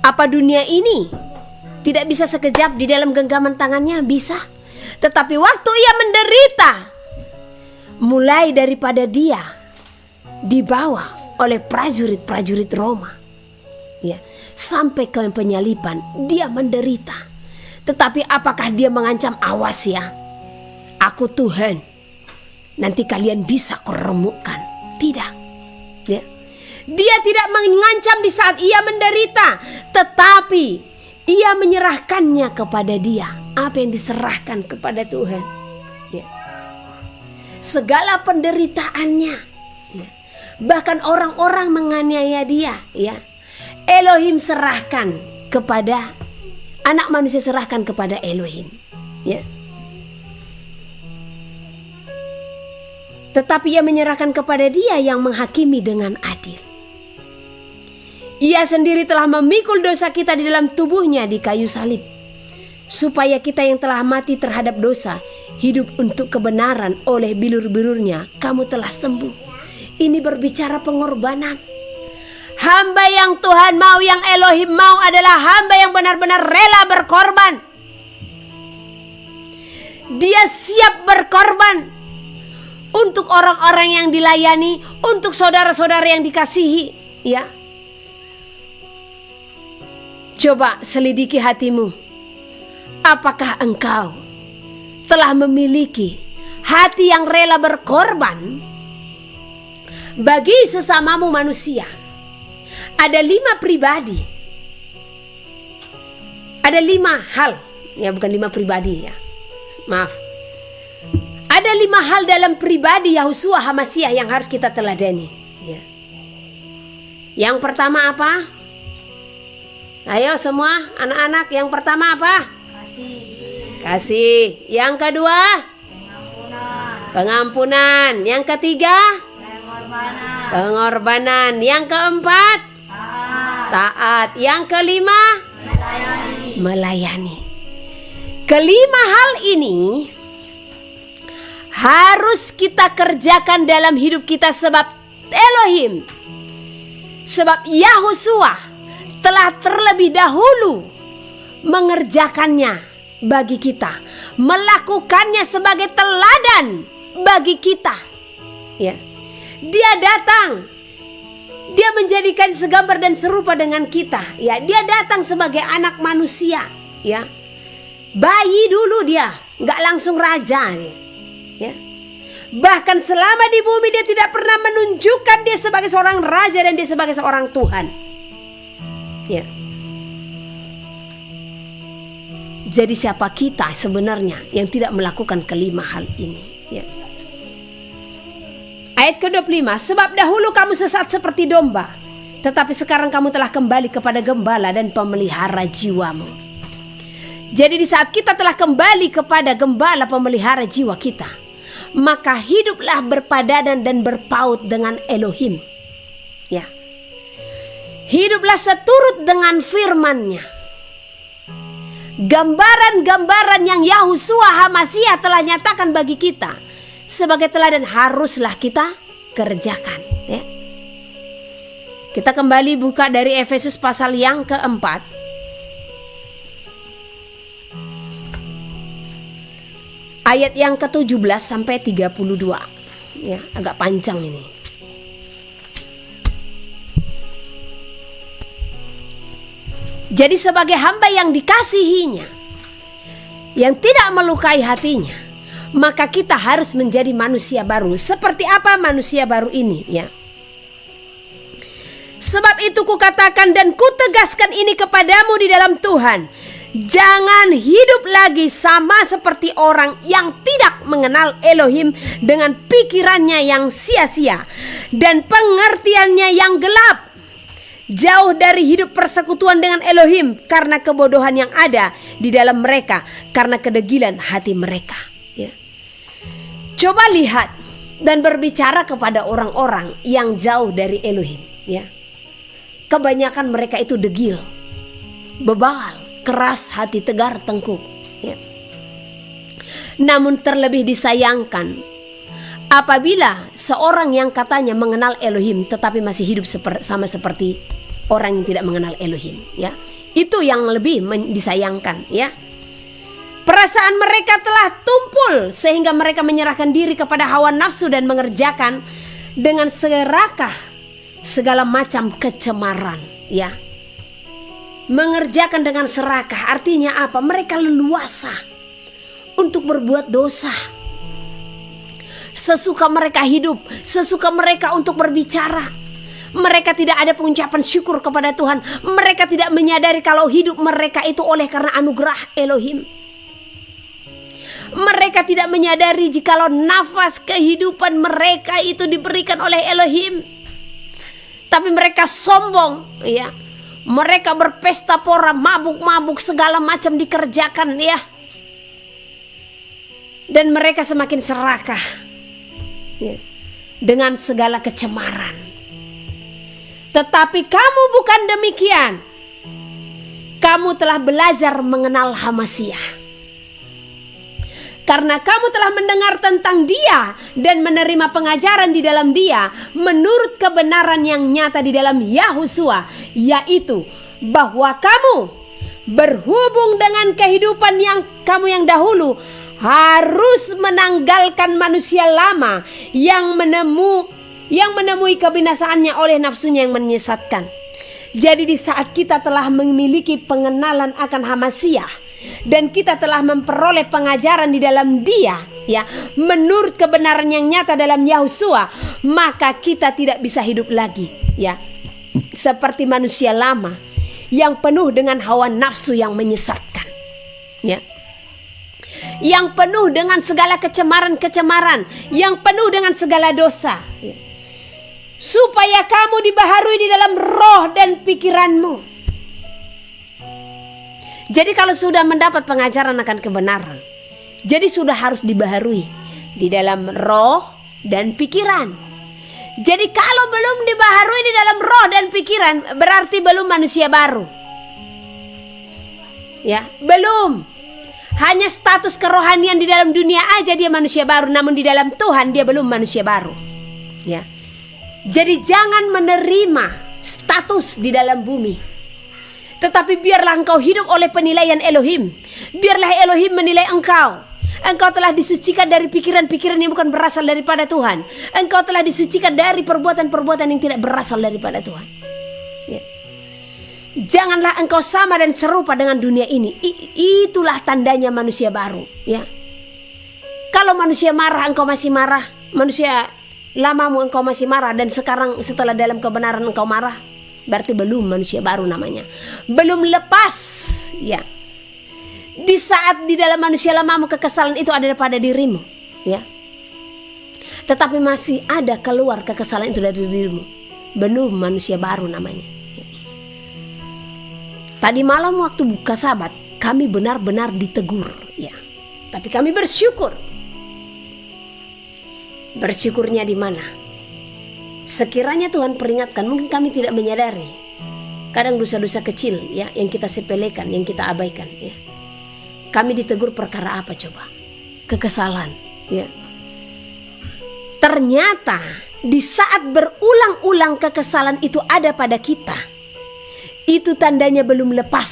Apa dunia ini tidak bisa sekejap di dalam genggaman tangannya? Bisa. Tetapi waktu ia menderita, mulai daripada Dia dibawa oleh prajurit-prajurit Roma, ya, sampai ke penyaliban, Dia menderita. Tetapi apakah Dia mengancam? Awas ya, aku Tuhan, nanti kalian bisa kuremukkan. Tidak, ya. Dia tidak mengancam di saat ia menderita, tetapi ia menyerahkannya kepada Dia. Apa yang diserahkan kepada Tuhan, ya. Segala penderitaannya, ya. Bahkan orang-orang menganiaya dia, ya. Elohim serahkan kepada anak manusia, serahkan kepada Elohim, ya. Tetapi ia menyerahkan kepada Dia yang menghakimi dengan adil. Ia sendiri telah memikul dosa kita di dalam tubuhnya di kayu salib, supaya kita yang telah mati terhadap dosa hidup untuk kebenaran. Oleh bilur-bilurnya kamu telah sembuh. Ini berbicara pengorbanan. Hamba yang Tuhan mau, yang Elohim mau adalah hamba yang benar-benar rela berkorban. Dia siap berkorban untuk orang-orang yang dilayani, untuk saudara-saudara yang dikasihi, ya. Coba selidiki hatimu. Apakah engkau telah memiliki hati yang rela berkorban bagi sesamamu manusia? Ada 5 pribadi. Ada 5 hal. Ya, bukan 5 pribadi, ya. Maaf. Ada 5 hal dalam pribadi Yahusua HaMasiah yang harus kita teladani, ya. Yang pertama apa? Ayo semua anak-anak, yang pertama apa? Kasih. Yang kedua? Pengampunan. Yang ketiga? Pengorbanan. Yang keempat? Taat. Yang kelima? Melayani. Kelima hal ini harus kita kerjakan dalam hidup kita, sebab Elohim, sebab Yahusua telah terlebih dahulu mengerjakannya bagi kita, melakukannya sebagai teladan bagi kita, ya. Dia datang, dia menjadikan segambar dan serupa dengan kita, ya. Dia datang sebagai anak manusia, ya. Bayi dulu dia, nggak langsung raja, ya. Bahkan selama di bumi dia tidak pernah menunjukkan dia sebagai seorang raja dan dia sebagai seorang Tuhan, ya. Jadi siapa kita sebenarnya yang tidak melakukan kelima hal ini, ya. Ayat ke-25, sebab dahulu kamu sesat seperti domba, tetapi sekarang kamu telah kembali kepada gembala dan pemelihara jiwamu. Jadi di saat kita telah kembali kepada gembala pemelihara jiwa kita, maka hiduplah berpadanan dan berpaut dengan Elohim, ya. Hiduplah seturut dengan firman-Nya. Gambaran-gambaran yang Yahusua HaMasiah telah nyatakan bagi kita sebagai teladan haruslah kita kerjakan, ya. Kita kembali buka dari Efesus pasal yang keempat. Ayat yang ke-17 sampai 32. Ya, agak panjang ini. Jadi sebagai hamba yang dikasihinya, yang tidak melukai hatinya, maka kita harus menjadi manusia baru. Seperti apa manusia baru ini, ya? Sebab itu kukatakan dan kutegaskan ini kepadamu di dalam Tuhan, jangan hidup lagi sama seperti orang yang tidak mengenal Elohim dengan pikirannya yang sia-sia dan pengertiannya yang gelap. Jauh dari hidup persekutuan dengan Elohim karena kebodohan yang ada di dalam mereka, karena kedegilan hati mereka, ya. Coba lihat dan berbicara kepada orang-orang yang jauh dari Elohim, ya. Kebanyakan mereka itu degil, bebal, keras hati, tegar tengkuk, ya. Namun terlebih disayangkan apabila seorang yang katanya mengenal Elohim tetapi masih hidup sama seperti orang yang tidak mengenal Elohim, ya. Itu yang lebih disayangkan, ya. Perasaan mereka telah tumpul sehingga mereka menyerahkan diri kepada hawa nafsu dan mengerjakan dengan serakah segala macam kecemaran, ya. Mengerjakan dengan serakah artinya apa? Mereka leluasa untuk berbuat dosa, sesuka mereka hidup, sesuka mereka untuk berbicara. Mereka tidak ada pengucapan syukur kepada Tuhan. Mereka tidak menyadari kalau hidup mereka itu oleh karena anugerah Elohim. Mereka tidak menyadari jikalau nafas kehidupan mereka itu diberikan oleh Elohim. Tapi mereka sombong, ya. Mereka berpesta pora, mabuk-mabuk, segala macam dikerjakan, ya. Dan mereka semakin serakah, ya, dengan segala kecemaran. Tetapi kamu bukan demikian. Kamu telah belajar mengenal Hamasiah. Karena kamu telah mendengar tentang dia dan menerima pengajaran di dalam dia menurut kebenaran yang nyata di dalam Yahusua, yaitu bahwa kamu berhubung dengan kehidupan yang kamu yang dahulu harus menanggalkan manusia lama yang menemui kebinasaannya oleh nafsunya yang menyesatkan. Jadi di saat kita telah memiliki pengenalan akan Hamasiah dan kita telah memperoleh pengajaran di dalam dia, ya, menurut kebenaran yang nyata dalam Yahusua, maka kita tidak bisa hidup lagi, ya, seperti manusia lama yang penuh dengan hawa nafsu yang menyesatkan, ya, yang penuh dengan segala kecemaran-kecemaran, yang penuh dengan segala dosa, ya. Supaya kamu dibaharui di dalam roh dan pikiranmu. Jadi kalau sudah mendapat pengajaran akan kebenaran, jadi sudah harus dibaharui di dalam roh dan pikiran. Jadi kalau belum dibaharui di dalam roh dan pikiran, berarti belum manusia baru. Ya, belum. Hanya status kerohanian di dalam dunia aja dia manusia baru, namun di dalam Tuhan dia belum manusia baru. Ya. Jadi jangan menerima status di dalam bumi. Tetapi biarlah engkau hidup oleh penilaian Elohim. Biarlah Elohim menilai engkau. Engkau telah disucikan dari pikiran-pikiran yang bukan berasal daripada Tuhan. Engkau telah disucikan dari perbuatan-perbuatan yang tidak berasal daripada Tuhan, ya. Janganlah engkau sama dan serupa dengan dunia ini. Itulah tandanya manusia baru, ya. Kalau manusia marah engkau masih marah, manusia lamamu engkau masih marah, dan sekarang setelah dalam kebenaran engkau marah, berarti belum manusia baru namanya. Belum lepas, ya. Di saat di dalam manusia lamamu kekesalan itu ada pada dirimu, ya. Tetapi masih ada keluar kekesalan itu dari dirimu, belum manusia baru namanya, ya. Tadi malam waktu buka Sabat kami benar-benar ditegur, ya. Tapi kami bersyukur. Bersyukurnya di mana? Sekiranya Tuhan peringatkan, mungkin kami tidak menyadari. Kadang dosa-dosa kecil, ya, yang kita sepelekan, yang kita abaikan, ya. Kami ditegur perkara apa coba? Kekesalan, ya. Ternyata di saat berulang-ulang kekesalan itu ada pada kita, itu tandanya belum lepas.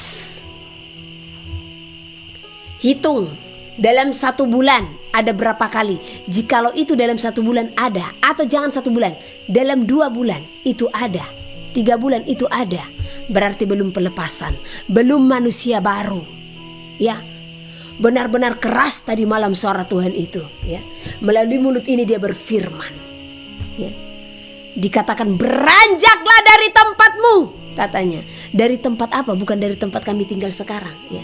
Hitung dalam 1 bulan ada berapa kali? Jikalau itu dalam 1 bulan ada, atau jangan 1 bulan, dalam 2 bulan itu ada, 3 bulan itu ada, berarti belum pelepasan, belum manusia baru, ya. Benar-benar keras tadi malam suara Tuhan itu, ya. Melalui mulut ini dia berfirman, ya. Dikatakan beranjaklah dari tempatmu, katanya. Dari tempat apa? Bukan dari tempat kami tinggal sekarang, ya.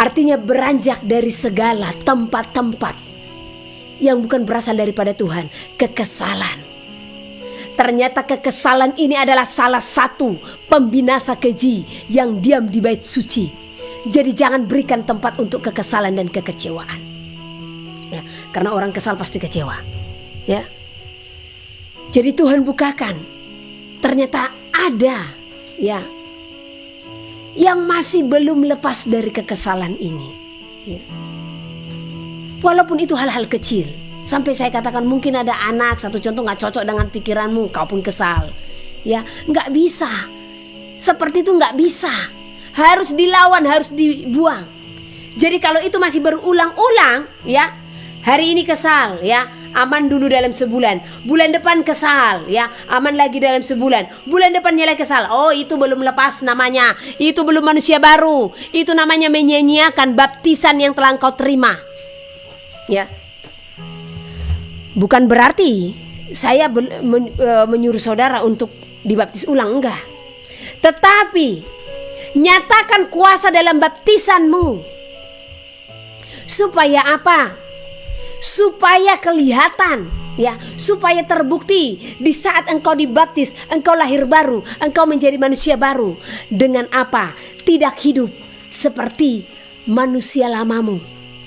Artinya beranjak dari segala tempat-tempat yang bukan berasal daripada Tuhan. Kekesalan. Ternyata kekesalan ini adalah salah satu pembinasa keji yang diam di bait suci. Jadi jangan berikan tempat untuk kekesalan dan kekecewaan, ya, karena orang kesal pasti kecewa, ya. Jadi Tuhan bukakan, ternyata ada, ya, yang masih belum lepas dari kekesalan ini, ya. Walaupun itu hal-hal kecil. Sampai saya katakan mungkin ada anak, satu contoh gak cocok dengan pikiranmu, kau pun kesal, ya. Gak bisa. Seperti itu gak bisa. Harus dilawan, harus dibuang. Jadi kalau itu masih berulang-ulang, ya, hari ini kesal, ya, aman dulu dalam sebulan. Bulan depan kesal, ya, aman lagi dalam sebulan. Bulan depannya lagi kesal. Oh, itu belum lepas namanya. Itu belum manusia baru. Itu namanya menyanyiakan baptisan yang telah engkau terima, ya. Bukan berarti saya menyuruh saudara untuk dibaptis ulang, enggak. Tetapi nyatakan kuasa dalam baptisanmu. Supaya apa? Supaya kelihatan, ya, supaya terbukti di saat engkau dibaptis, engkau lahir baru, engkau menjadi manusia baru. Dengan apa? Tidak hidup seperti manusia lamamu.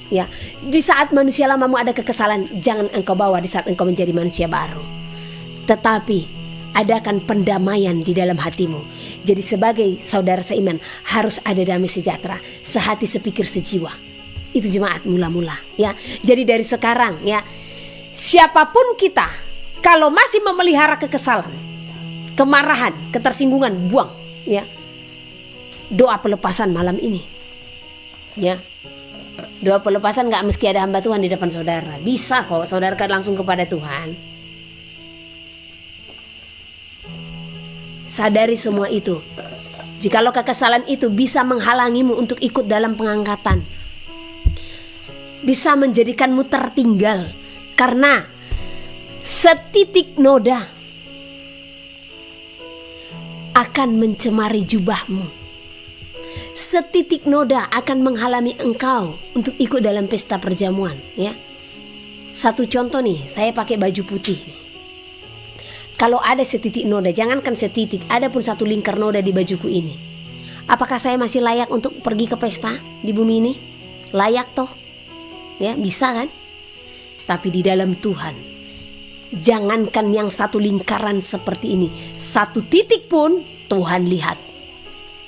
Ya, di saat manusia lamamu ada kekesalan, jangan engkau bawa di saat engkau menjadi manusia baru. Tetapi adakan pendamaian di dalam hatimu. Jadi sebagai saudara seiman harus ada damai sejahtera, sehati, sepikir, sejiwa. Itu jemaat mula-mula, ya. Jadi dari sekarang, ya, siapapun kita, kalau masih memelihara kekesalan, kemarahan, ketersinggungan, buang, ya. Doa pelepasan malam ini, ya. Doa pelepasan gak mesti ada hamba Tuhan di depan saudara. Bisa kok saudara langsung kepada Tuhan. Sadari semua itu. Jikalau kekesalan itu bisa menghalangimu untuk ikut dalam pengangkatan, bisa menjadikanmu tertinggal karena setitik noda akan mencemari jubahmu. Setitik noda akan menghalangi engkau untuk ikut dalam pesta perjamuan, ya. Satu contoh nih, saya pakai baju putih nih. Kalau ada setitik noda, jangankan setitik, ada pun satu lingkar noda di bajuku ini, apakah saya masih layak untuk pergi ke pesta di bumi ini? Layak toh? Ya, bisa kan? Tapi di dalam Tuhan, jangankan yang satu lingkaran seperti ini, satu titik pun Tuhan lihat.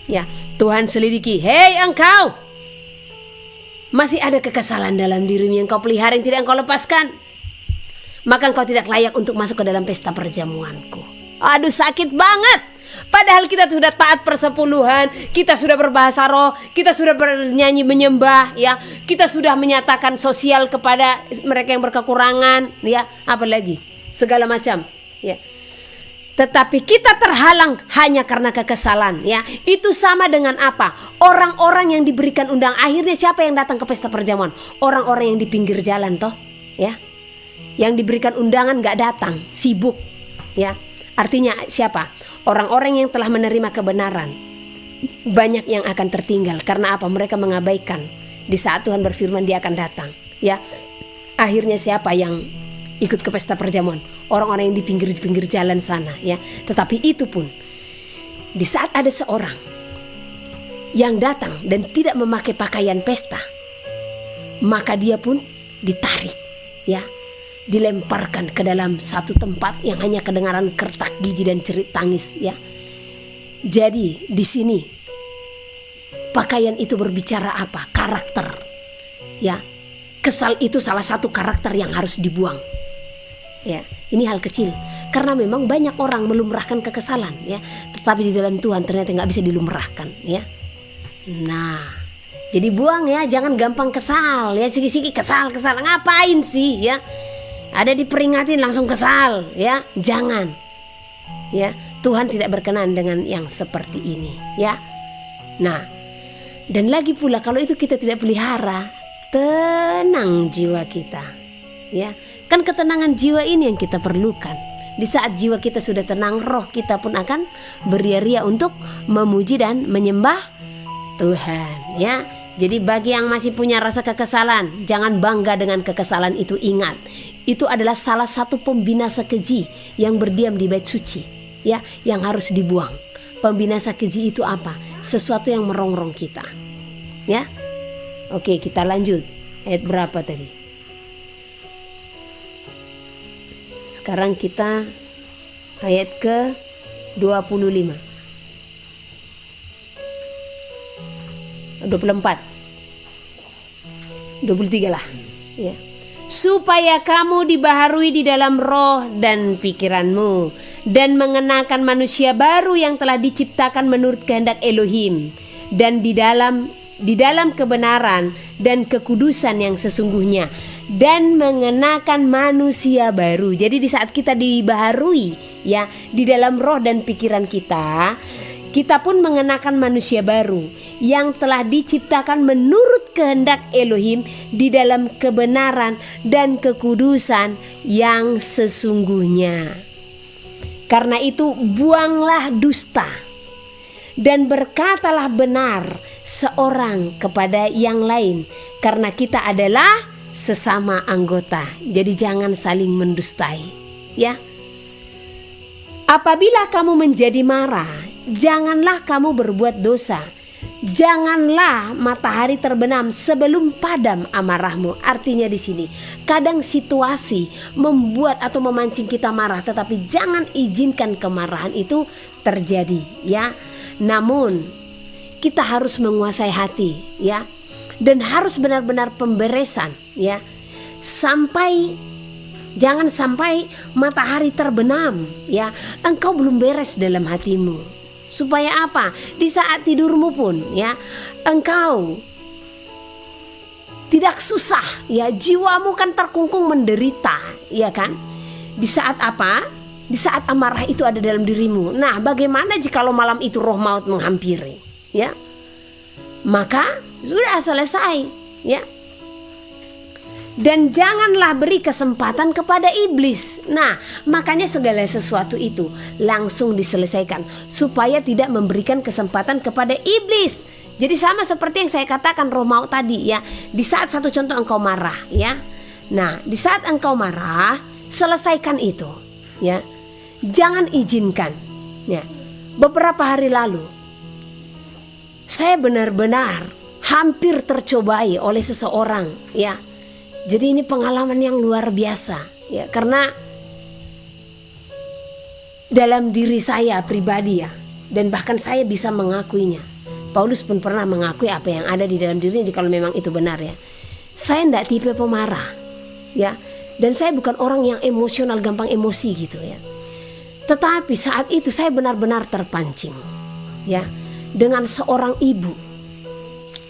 Ya, Tuhan selidiki. Hei engkau, masih ada kekesalan dalam dirimu yang kau pelihara yang tidak engkau lepaskan, maka engkau tidak layak untuk masuk ke dalam pesta perjamuanku. Aduh, sakit banget. Padahal kita sudah taat persepuluhan, kita sudah berbahasa roh, kita sudah bernyanyi menyembah, ya, kita sudah menyatakan sosial kepada mereka yang berkekurangan, ya, apalagi segala macam, ya. Tetapi kita terhalang hanya karena kekesalan, ya. Itu sama dengan apa? Orang-orang yang diberikan undang, akhirnya siapa yang datang ke pesta perjamuan? Orang-orang yang di pinggir jalan toh, ya. Yang diberikan undangan gak datang, sibuk, ya. Artinya siapa? Orang-orang yang telah menerima kebenaran, banyak yang akan tertinggal. Karena apa? Mereka mengabaikan di saat Tuhan berfirman dia akan datang, ya. Akhirnya siapa yang ikut ke pesta perjamuan? Orang-orang yang di pinggir-pinggir jalan sana, ya. Tetapi itu pun di saat ada seorang yang datang dan tidak memakai pakaian pesta, maka dia pun ditarik, ya, dilemparkan ke dalam satu tempat yang hanya kedengaran kertak gigi dan cerit tangis, ya. Jadi di sini pakaian itu berbicara apa? Karakter, ya. Kesal itu salah satu karakter yang harus dibuang, ya. Ini hal kecil karena memang banyak orang melumrahkan kekesalan, ya. Tetapi di dalam Tuhan ternyata nggak bisa dilumrahkan, ya. Nah, jadi buang, ya. Jangan gampang kesal, ya. Siki-siki kesal ngapain sih, ya? Ada diperingatin langsung kesal, ya. Jangan, ya. Tuhan tidak berkenan dengan yang seperti ini, ya. Nah, dan lagi pula kalau itu kita tidak pelihara, tenang jiwa kita, ya. Kan ketenangan jiwa ini yang kita perlukan. Di saat jiwa kita sudah tenang, roh kita pun akan beria-ria untuk memuji dan menyembah Tuhan, ya. Jadi bagi yang masih punya rasa kekesalan, jangan bangga dengan kekesalan itu. Ingat, itu adalah salah satu pembinasa keji yang berdiam di bait suci, ya, yang harus dibuang. Pembinasa keji itu apa? Sesuatu yang merongrong kita, ya. Oke, kita lanjut. Ayat berapa tadi? Sekarang kita ayat ke 25. 24. 23 lah, ya. Supaya kamu dibaharui di dalam roh dan pikiranmu, dan mengenakan manusia baru yang telah diciptakan menurut kehendak Elohim, dan di dalam kebenaran dan kekudusan yang sesungguhnya, dan mengenakan manusia baru. Jadi di saat kita dibaharui, ya, di dalam roh dan pikiran kita, kita pun mengenakan manusia baru yang telah diciptakan menurut kehendak Elohim di dalam kebenaran dan kekudusan yang sesungguhnya. Karena itu buanglah dusta dan berkatalah benar seorang kepada yang lain, karena kita adalah sesama anggota. Jadi jangan saling mendustai, ya. Apabila kamu menjadi marah, janganlah kamu berbuat dosa. Janganlah matahari terbenam sebelum padam amarahmu. Artinya di sini, kadang situasi membuat atau memancing kita marah, tetapi jangan izinkan kemarahan itu terjadi, ya. Namun kita harus menguasai hati, ya, dan harus benar-benar pemberesan, ya, jangan sampai matahari terbenam, ya, engkau belum beres dalam hatimu. Supaya apa? Di saat tidurmu pun, ya, engkau tidak susah, ya, jiwamu kan terkungkung menderita, ya kan? Di saat apa? Di saat amarah itu ada dalam dirimu. Nah, bagaimana jikalau malam itu roh maut menghampiri, ya? Maka sudah selesai, ya. Dan janganlah beri kesempatan kepada iblis. Nah, makanya segala sesuatu itu langsung diselesaikan supaya tidak memberikan kesempatan kepada iblis. Jadi sama seperti yang saya katakan roh maut tadi, ya. Di saat satu contoh engkau marah, ya. Nah, di saat engkau marah, selesaikan itu, ya. Jangan izinkan, ya. Beberapa hari lalu saya benar-benar hampir tercobai oleh seseorang, ya. Jadi ini pengalaman yang luar biasa, ya, karena dalam diri saya pribadi, ya, dan bahkan saya bisa mengakuinya. Paulus pun pernah mengakui apa yang ada di dalam dirinya jika memang itu benar, ya. Saya tidak tipe pemarah, ya, dan saya bukan orang yang emosional, gampang emosi gitu, ya. Tetapi saat itu saya benar-benar terpancing, ya, dengan seorang ibu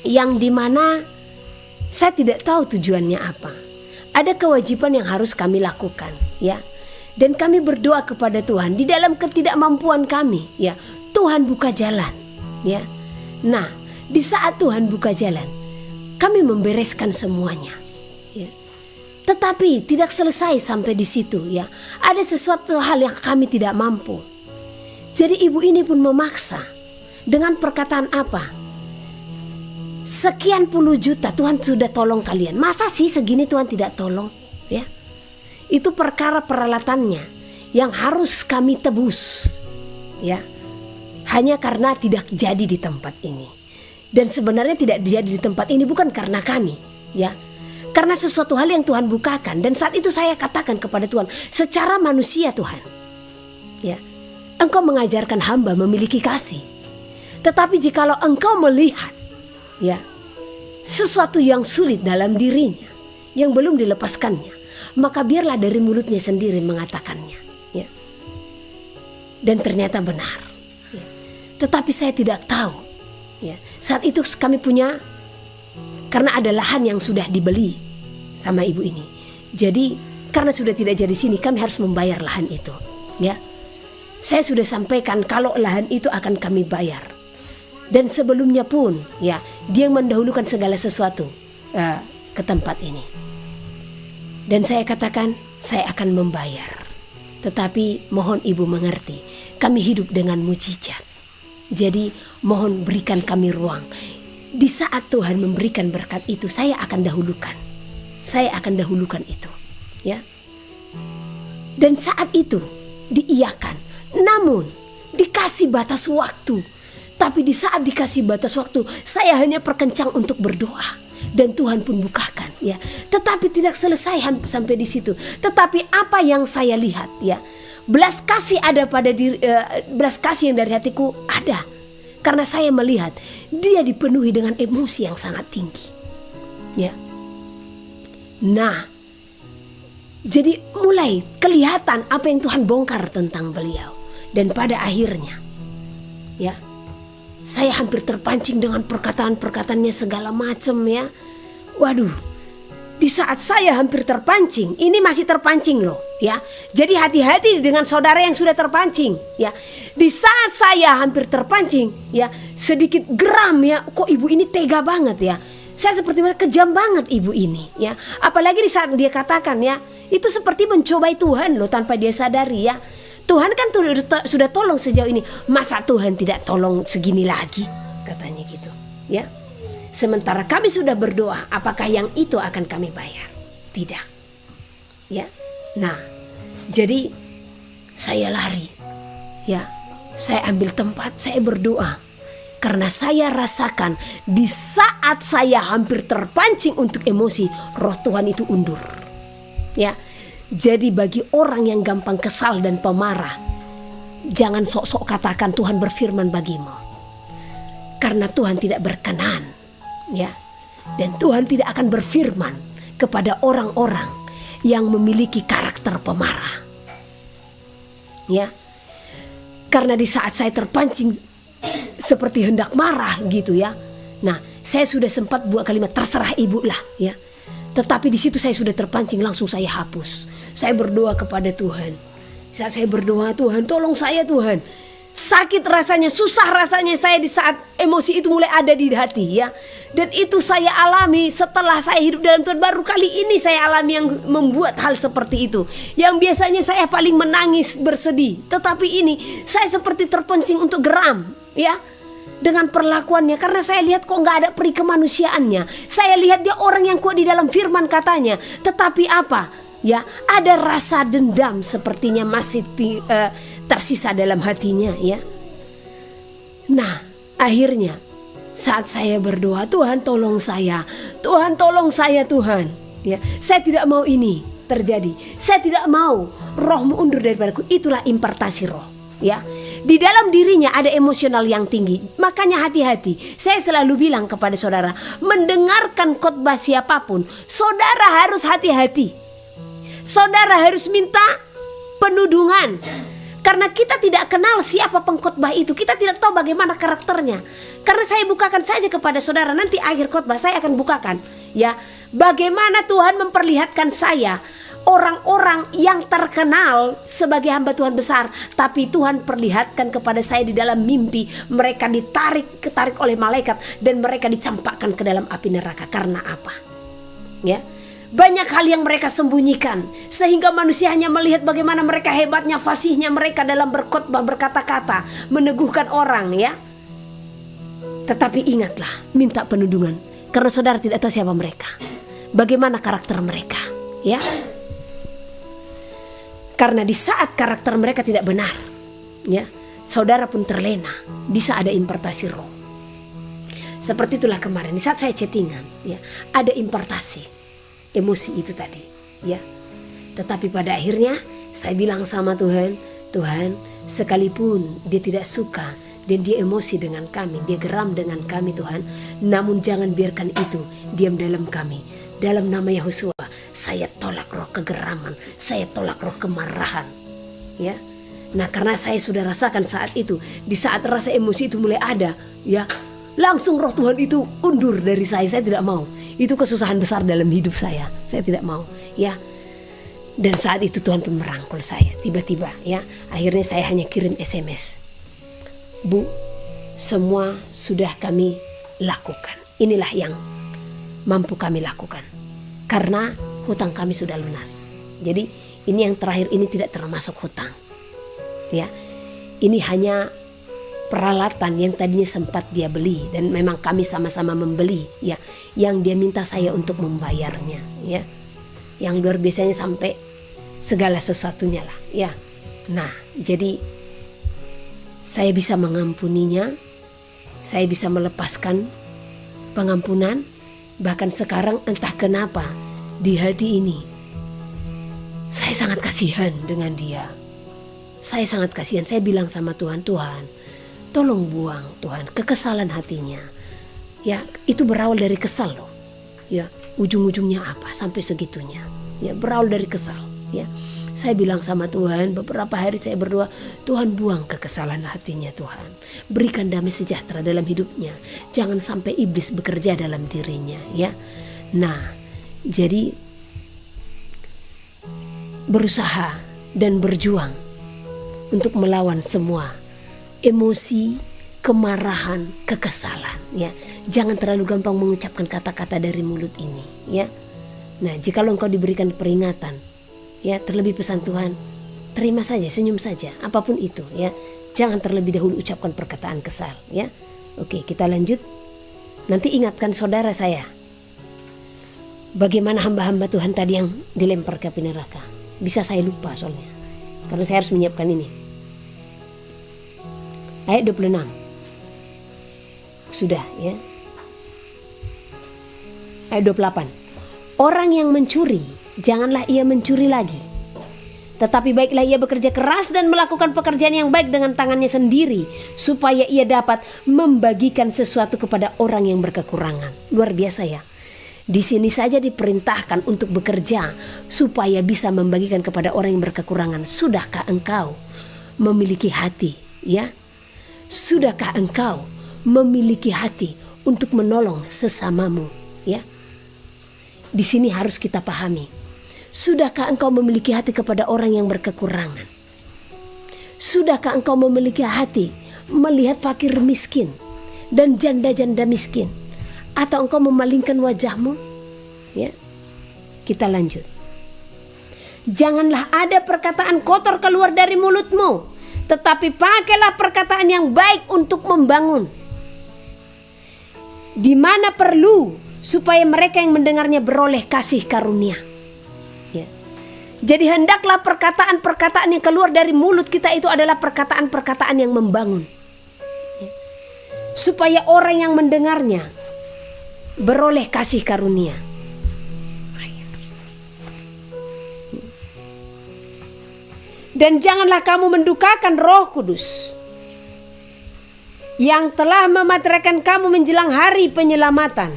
yang dimana saya tidak tahu tujuannya apa. Ada kewajiban yang harus kami lakukan, ya. Dan kami berdoa kepada Tuhan di dalam ketidakmampuan kami, ya. Tuhan buka jalan, ya. Nah, di saat Tuhan buka jalan, kami membereskan semuanya, ya. Tetapi tidak selesai sampai di situ, ya. Ada sesuatu hal yang kami tidak mampu. Jadi ibu ini pun memaksa dengan perkataan apa? Sekian puluh juta Tuhan sudah tolong kalian. Masa sih segini Tuhan tidak tolong, ya? Itu perkara peralatannya yang harus kami tebus, ya. Hanya karena tidak jadi di tempat ini. Dan sebenarnya tidak jadi di tempat ini bukan karena kami, ya. Karena sesuatu hal yang Tuhan bukakan. Dan saat itu saya katakan kepada Tuhan, secara manusia Tuhan, ya, Engkau mengajarkan hamba memiliki kasih. Tetapi jikalau Engkau melihat, ya, sesuatu yang sulit dalam dirinya, yang belum dilepaskannya, maka biarlah dari mulutnya sendiri mengatakannya, ya. Dan ternyata benar, ya. Tetapi saya tidak tahu, ya. Saat itu kami punya, karena ada lahan yang sudah dibeli sama ibu ini. Jadi karena sudah tidak jadi sini, kami harus membayar lahan itu, ya. Saya sudah sampaikan kalau lahan itu akan kami bayar. Dan sebelumnya pun, ya, dia mendahulukan segala sesuatu ke tempat ini. Dan saya katakan, saya akan membayar. Tetapi mohon ibu mengerti, kami hidup dengan mujizat. Jadi mohon berikan kami ruang. Di saat Tuhan memberikan berkat itu, saya akan dahulukan. Saya akan dahulukan itu, ya. Dan saat itu diiyakan. Namun dikasih batas waktu. Tapi di saat dikasih batas waktu, saya hanya perkencang untuk berdoa. Dan Tuhan pun bukakan, ya. Tetapi tidak selesai sampai di situ. Tetapi apa yang saya lihat, ya, belas kasih ada pada diri, belas kasih yang dari hatiku ada. Karena saya melihat dia dipenuhi dengan emosi yang sangat tinggi, ya. Nah, jadi mulai kelihatan apa yang Tuhan bongkar tentang beliau. Dan pada akhirnya, ya, saya hampir terpancing dengan perkataan-perkataannya segala macam, ya. Waduh, di saat saya hampir terpancing, ini masih terpancing loh ya. Jadi hati-hati dengan saudara yang sudah terpancing ya. Di saat saya hampir terpancing ya, sedikit geram ya, kok ibu ini tega banget ya. Saya seperti kejam banget ibu ini ya. Apalagi di saat dia katakan ya, itu seperti mencobai Tuhan loh tanpa dia sadari ya. Tuhan kan sudah tolong sejauh ini, masa Tuhan tidak tolong segini lagi, katanya gitu ya. Sementara kami sudah berdoa, apakah yang itu akan kami bayar? Tidak. Ya. Nah, jadi saya lari. Ya. Saya ambil tempat, saya berdoa. Karena saya rasakan di saat saya hampir terpancing untuk emosi, roh Tuhan itu undur. Ya. Jadi bagi orang yang gampang kesal dan pemarah, jangan sok-sok katakan Tuhan berfirman bagimu. Karena Tuhan tidak berkenan. Ya, dan Tuhan tidak akan berfirman kepada orang-orang yang memiliki karakter pemarah. Ya, karena di saat saya terpancing seperti hendak marah gitu ya. Nah, saya sudah sempat buat kalimat terserah ibu lah ya. Tetapi di situ saya sudah terpancing, langsung saya hapus. Saya berdoa kepada Tuhan. Saat saya berdoa, Tuhan tolong saya Tuhan. Sakit rasanya, susah rasanya saya di saat emosi itu mulai ada di hati ya. Dan itu saya alami setelah saya hidup dalam Tuhan. Baru kali ini saya alami yang membuat hal seperti itu. Yang biasanya saya paling menangis bersedih, tetapi ini saya seperti terpancing untuk geram ya, dengan perlakuannya. Karena saya lihat kok gak ada peri kemanusiaannya. Saya lihat dia orang yang kuat di dalam firman katanya, tetapi apa ya, ada rasa dendam sepertinya masih tersisa dalam hatinya ya. Nah, akhirnya saat saya berdoa, Tuhan tolong saya, Tuhan tolong saya Tuhan ya. Saya tidak mau ini terjadi. Saya tidak mau rohmu undur daripadaku. Itulah impartasi roh ya. Di dalam dirinya ada emosional yang tinggi. Makanya hati-hati. Saya selalu bilang kepada saudara, mendengarkan khotbah siapapun, saudara harus hati-hati. Saudara harus minta penudungan. Karena kita tidak kenal siapa pengkhotbah itu. Kita tidak tahu bagaimana karakternya. Karena saya bukakan saja kepada saudara, nanti akhir khotbah saya akan bukakan ya, bagaimana Tuhan memperlihatkan saya orang-orang yang terkenal sebagai hamba Tuhan besar, tapi Tuhan perlihatkan kepada saya di dalam mimpi mereka ketarik oleh malaikat dan mereka dicampakkan ke dalam api neraka. Karena apa? Ya. Banyak hal yang mereka sembunyikan sehingga manusia hanya melihat bagaimana mereka hebatnya, fasihnya mereka dalam berkhotbah, berkata-kata, meneguhkan orang ya. Tetapi ingatlah, minta penudungan, karena saudara tidak tahu siapa mereka, bagaimana karakter mereka ya. Karena di saat karakter mereka tidak benar ya, saudara pun terlena, bisa ada impartasi roh. Seperti itulah kemarin di saat saya chattingan ya, ada impartasi emosi itu tadi ya. Tetapi pada akhirnya saya bilang sama Tuhan, Tuhan sekalipun dia tidak suka dan dia emosi dengan kami, dia geram dengan kami Tuhan, namun jangan biarkan itu diam dalam kami. Dalam nama Yahosua saya tolak roh kegeraman, saya tolak roh kemarahan ya. Nah, karena saya sudah rasakan saat itu, di saat rasa emosi itu mulai ada ya, langsung roh Tuhan itu undur dari saya tidak mau. Itu kesusahan besar dalam hidup saya tidak mau ya. Dan saat itu Tuhan pun merangkul saya tiba-tiba ya. Akhirnya saya hanya kirim SMS, Bu, semua sudah kami lakukan, inilah yang mampu kami lakukan, karena hutang kami sudah lunas. Jadi ini yang terakhir ini tidak termasuk hutang ya. Ini hanya peralatan yang tadinya sempat dia beli dan memang kami sama-sama membeli ya, yang dia minta saya untuk membayarnya ya, yang luar biasanya sampai segala sesuatunya lah ya. Nah, jadi saya bisa mengampuninya, saya bisa melepaskan pengampunan. Bahkan sekarang entah kenapa di hati ini saya sangat kasihan dengan dia. Saya sangat kasihan. Saya bilang sama Tuhan, Tuhan tolong buang Tuhan kekesalan hatinya ya. Itu berawal dari kesal loh ya. Ujung-ujungnya apa sampai segitunya ya, berawal dari kesal ya. Saya bilang sama Tuhan, beberapa hari saya berdoa, Tuhan buang kekesalan hatinya Tuhan, berikan damai sejahtera dalam hidupnya, jangan sampai iblis bekerja dalam dirinya ya. Nah, Jadi berusaha dan berjuang untuk melawan semua emosi, kemarahan, kekesalan, ya. Jangan terlalu gampang mengucapkan kata-kata dari mulut ini, ya. Nah, jikalau engkau diberikan peringatan, ya, terlebih pesan Tuhan, terima saja, senyum saja, apapun itu, ya. Jangan terlebih dahulu ucapkan perkataan kesal, ya. Oke, kita lanjut. Nanti ingatkan saudara saya, bagaimana hamba-hamba Tuhan tadi yang dilempar ke api neraka. Bisa saya lupa soalnya, karena saya harus menyiapkan ini. Ayat 26. Sudah, ya. Ayat 28. Orang yang mencuri, janganlah ia mencuri lagi. Tetapi baiklah ia bekerja keras dan melakukan pekerjaan yang baik dengan tangannya sendiri, supaya ia dapat membagikan sesuatu kepada orang yang berkekurangan. Luar biasa, ya. Di sini saja diperintahkan untuk bekerja supaya bisa membagikan kepada orang yang berkekurangan. Sudahkah engkau memiliki hati, ya? Sudahkah engkau memiliki hati untuk menolong sesamamu, ya? Di sini harus kita pahami. Sudahkah engkau memiliki hati kepada orang yang berkekurangan? Sudahkah engkau memiliki hati melihat fakir miskin dan janda-janda miskin? Atau engkau memalingkan wajahmu? Ya. Kita lanjut. Janganlah ada perkataan kotor keluar dari mulutmu, tetapi pakailah perkataan yang baik untuk membangun. Di mana perlu, supaya mereka yang mendengarnya beroleh kasih karunia. Ya. Jadi hendaklah perkataan-perkataan yang keluar dari mulut kita itu adalah perkataan-perkataan yang membangun. Ya. Supaya orang yang mendengarnya beroleh kasih karunia. Dan janganlah kamu mendukakan Roh Kudus yang telah memateraikan kamu menjelang hari penyelamatan.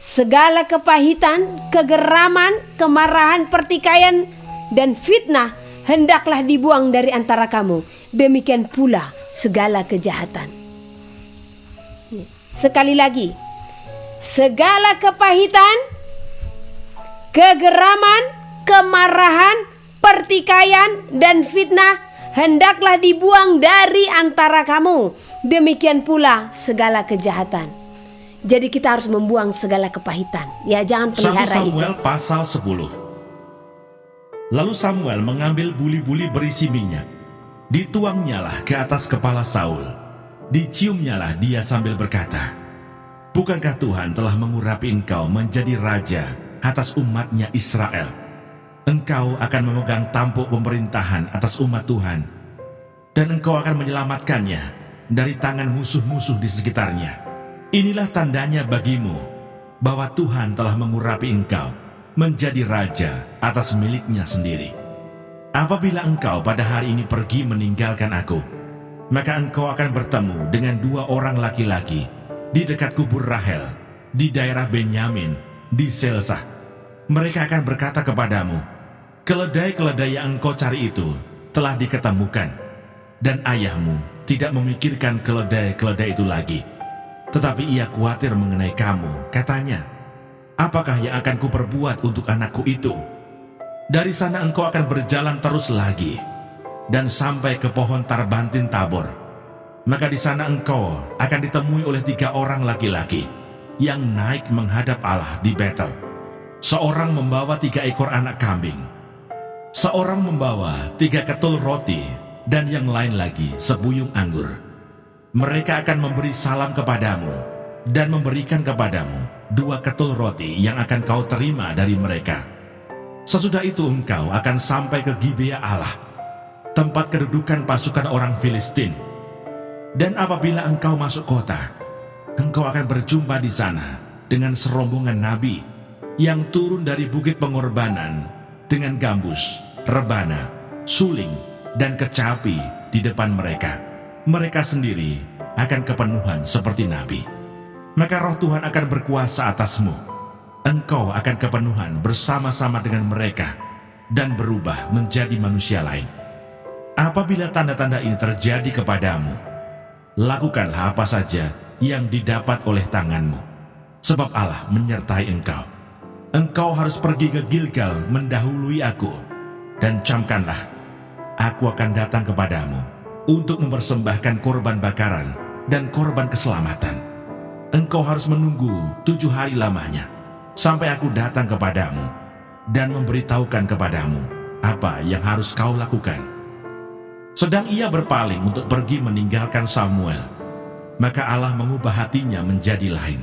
Segala kepahitan, kegeraman, kemarahan, pertikaian, dan fitnah hendaklah dibuang dari antara kamu. Demikian pula segala kejahatan. Sekali lagi, segala kepahitan, kegeraman, kemarahan, pertikaian, dan fitnah hendaklah dibuang dari antara kamu. Demikian pula segala kejahatan. Jadi kita harus membuang segala kepahitan. Ya, jangan pelihara 1 itu. Samuel pasal 10. Lalu Samuel mengambil buli-buli berisi minyak, dituangnyalah ke atas kepala Saul, diciumnyalah dia sambil berkata, "Bukankah Tuhan telah mengurapi engkau menjadi raja atas umatnya Israel? Engkau akan memegang tampuk pemerintahan atas umat Tuhan, dan engkau akan menyelamatkannya dari tangan musuh-musuh di sekitarnya. Inilah tandanya bagimu bahwa Tuhan telah mengurapi engkau menjadi raja atas miliknya sendiri. Apabila engkau pada hari ini pergi meninggalkan aku, maka engkau akan bertemu dengan 2 orang laki-laki di dekat kubur Rahel di daerah Benyamin di Selsah. Mereka akan berkata kepadamu, keledai-keledai yang engkau cari itu telah diketemukan, dan ayahmu tidak memikirkan keledai-keledai itu lagi, tetapi ia khawatir mengenai kamu. Katanya, apakah yang akan kuperbuat untuk anakku itu? Dari sana engkau akan berjalan terus lagi dan sampai ke pohon Tarbantin Tabor. Maka di sana engkau akan ditemui oleh 3 orang laki-laki yang naik menghadap Allah di Betel. Seorang membawa 3 ekor anak kambing, seorang membawa 3 ketul roti, dan yang lain lagi sebuyung anggur. Mereka akan memberi salam kepadamu dan memberikan kepadamu 2 ketul roti yang akan kau terima dari mereka. Sesudah itu engkau akan sampai ke Gibea Allah, tempat kedudukan pasukan orang Filistin. Dan apabila engkau masuk kota, engkau akan berjumpa di sana dengan serombongan nabi yang turun dari bukit pengorbanan dengan gambus, rebana, suling, dan kecapi di depan mereka. Mereka sendiri akan kepenuhan seperti nabi. Maka roh Tuhan akan berkuasa atasmu. Engkau akan kepenuhan bersama-sama dengan mereka dan berubah menjadi manusia lain. Apabila tanda-tanda ini terjadi kepadamu, lakukanlah apa saja yang didapat oleh tanganmu, sebab Allah menyertai engkau. engkau harus pergi ke Gilgal mendahului aku, dan camkanlah, aku akan datang kepadamu untuk mempersembahkan korban bakaran dan korban keselamatan. Engkau harus menunggu 7 hari lamanya, sampai aku datang kepadamu dan memberitahukan kepadamu apa yang harus kau lakukan. Sedang ia berpaling untuk pergi meninggalkan Samuel, maka Allah mengubah hatinya menjadi lain.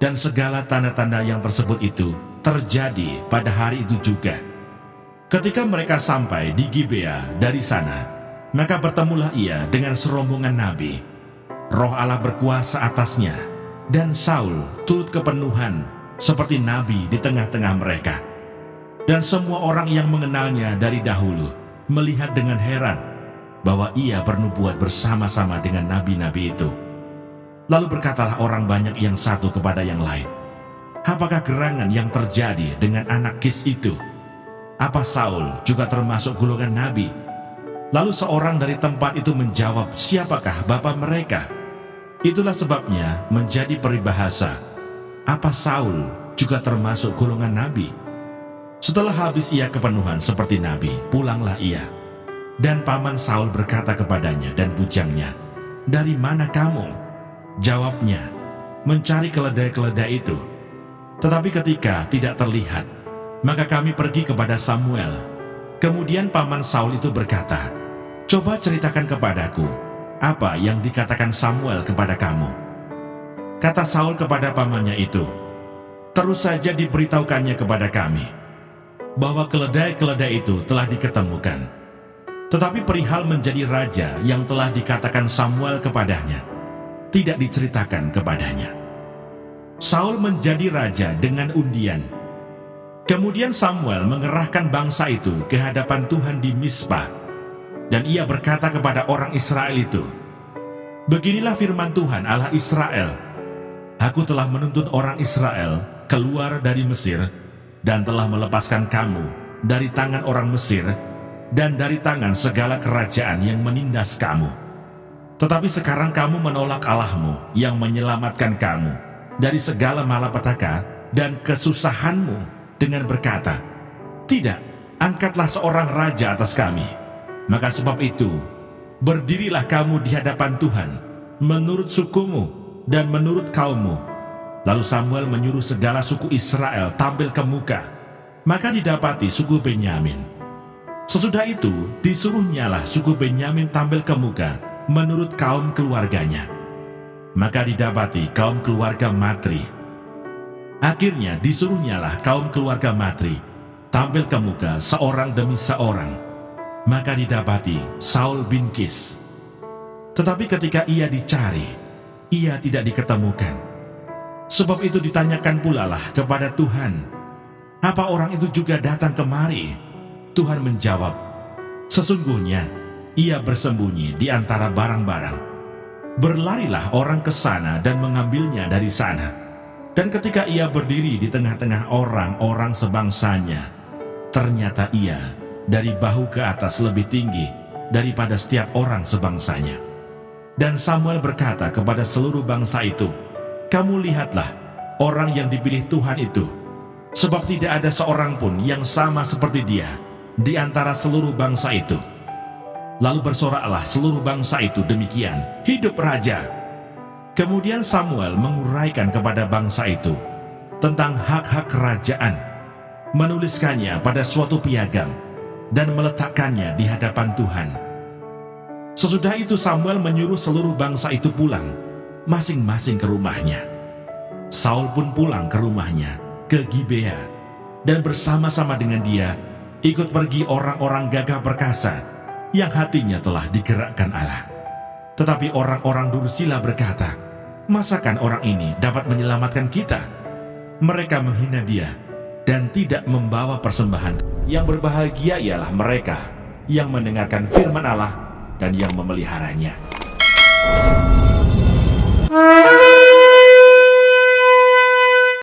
Dan segala tanda-tanda yang tersebut itu terjadi pada hari itu juga. Ketika mereka sampai di Gibea dari sana, maka bertemulah ia dengan serombongan nabi. Roh Allah berkuasa atasnya, dan Saul turut kepenuhan seperti nabi di tengah-tengah mereka. Dan semua orang yang mengenalnya dari dahulu melihat dengan heran bahwa ia bernubuat bersama-sama dengan nabi-nabi itu. Lalu berkatalah orang banyak yang satu kepada yang lain, apakah gerangan yang terjadi dengan anak Kis itu? Apa Saul juga termasuk golongan nabi? Lalu seorang dari tempat itu menjawab, siapakah bapa mereka? Itulah sebabnya menjadi peribahasa, apa Saul juga termasuk golongan nabi? Setelah habis ia kepenuhan seperti nabi, pulanglah ia. Dan paman Saul berkata kepadanya dan bujangnya, dari mana kamu? Jawabnya, mencari keledai-keledai itu. Tetapi ketika tidak terlihat, maka kami pergi kepada Samuel. Kemudian paman Saul itu berkata, coba ceritakan kepadaku, apa yang dikatakan Samuel kepada kamu? Kata Saul kepada pamannya itu, terus saja diberitahukannya kepada kami, bahwa keledai-keledai itu telah diketemukan. Tetapi perihal menjadi raja yang telah dikatakan Samuel kepadanya, tidak diceritakan kepadanya. Saul menjadi raja dengan undian. Kemudian Samuel mengerahkan bangsa itu ke hadapan Tuhan di Mizpah, dan ia berkata kepada orang Israel itu, beginilah firman Tuhan Allah Israel, aku telah menuntut orang Israel keluar dari Mesir, dan telah melepaskan kamu dari tangan orang Mesir, dan dari tangan segala kerajaan yang menindas kamu. Tetapi sekarang kamu menolak Allahmu yang menyelamatkan kamu dari segala malapetaka dan kesusahanmu dengan berkata, tidak, angkatlah seorang raja atas kami. Maka sebab itu, berdirilah kamu di hadapan Tuhan, menurut sukumu dan menurut kaummu. Lalu Samuel menyuruh segala suku Israel tampil ke muka, maka didapati suku Benyamin. Sesudah itu, disuruhnyalah suku Benyamin tampil ke muka, menurut kaum keluarganya. Maka didapati kaum keluarga Matri. Akhirnya disuruhnyalah kaum keluarga Matri tampil ke muka seorang demi seorang. Maka didapati Saul bin Kis. Tetapi ketika ia dicari, ia tidak diketemukan. Sebab itu ditanyakan pula lah kepada Tuhan, apa orang itu juga datang kemari? Tuhan menjawab, sesungguhnya ia bersembunyi di antara barang-barang. Berlarilah orang ke sana dan mengambilnya dari sana. Dan ketika ia berdiri di tengah-tengah orang-orang sebangsanya, ternyata ia dari bahu ke atas lebih tinggi daripada setiap orang sebangsanya. Dan Samuel berkata kepada seluruh bangsa itu, kamu lihatlah orang yang dipilih Tuhan itu, sebab tidak ada seorang pun yang sama seperti dia di antara seluruh bangsa itu. Lalu bersoraklah seluruh bangsa itu demikian, hidup raja. Kemudian Samuel menguraikan kepada bangsa itu tentang hak-hak kerajaan, menuliskannya pada suatu piagam, dan meletakkannya di hadapan Tuhan. Sesudah itu Samuel menyuruh seluruh bangsa itu pulang, masing-masing ke rumahnya. Saul pun pulang ke rumahnya, ke Gibea, dan bersama-sama dengan dia ikut pergi orang-orang gagah perkasa yang hatinya telah digerakkan Allah. Tetapi orang-orang Dursila berkata, masakan orang ini dapat menyelamatkan kita? Mereka menghina dia dan tidak membawa persembahan. Yang berbahagia ialah mereka yang mendengarkan firman Allah dan yang memeliharanya.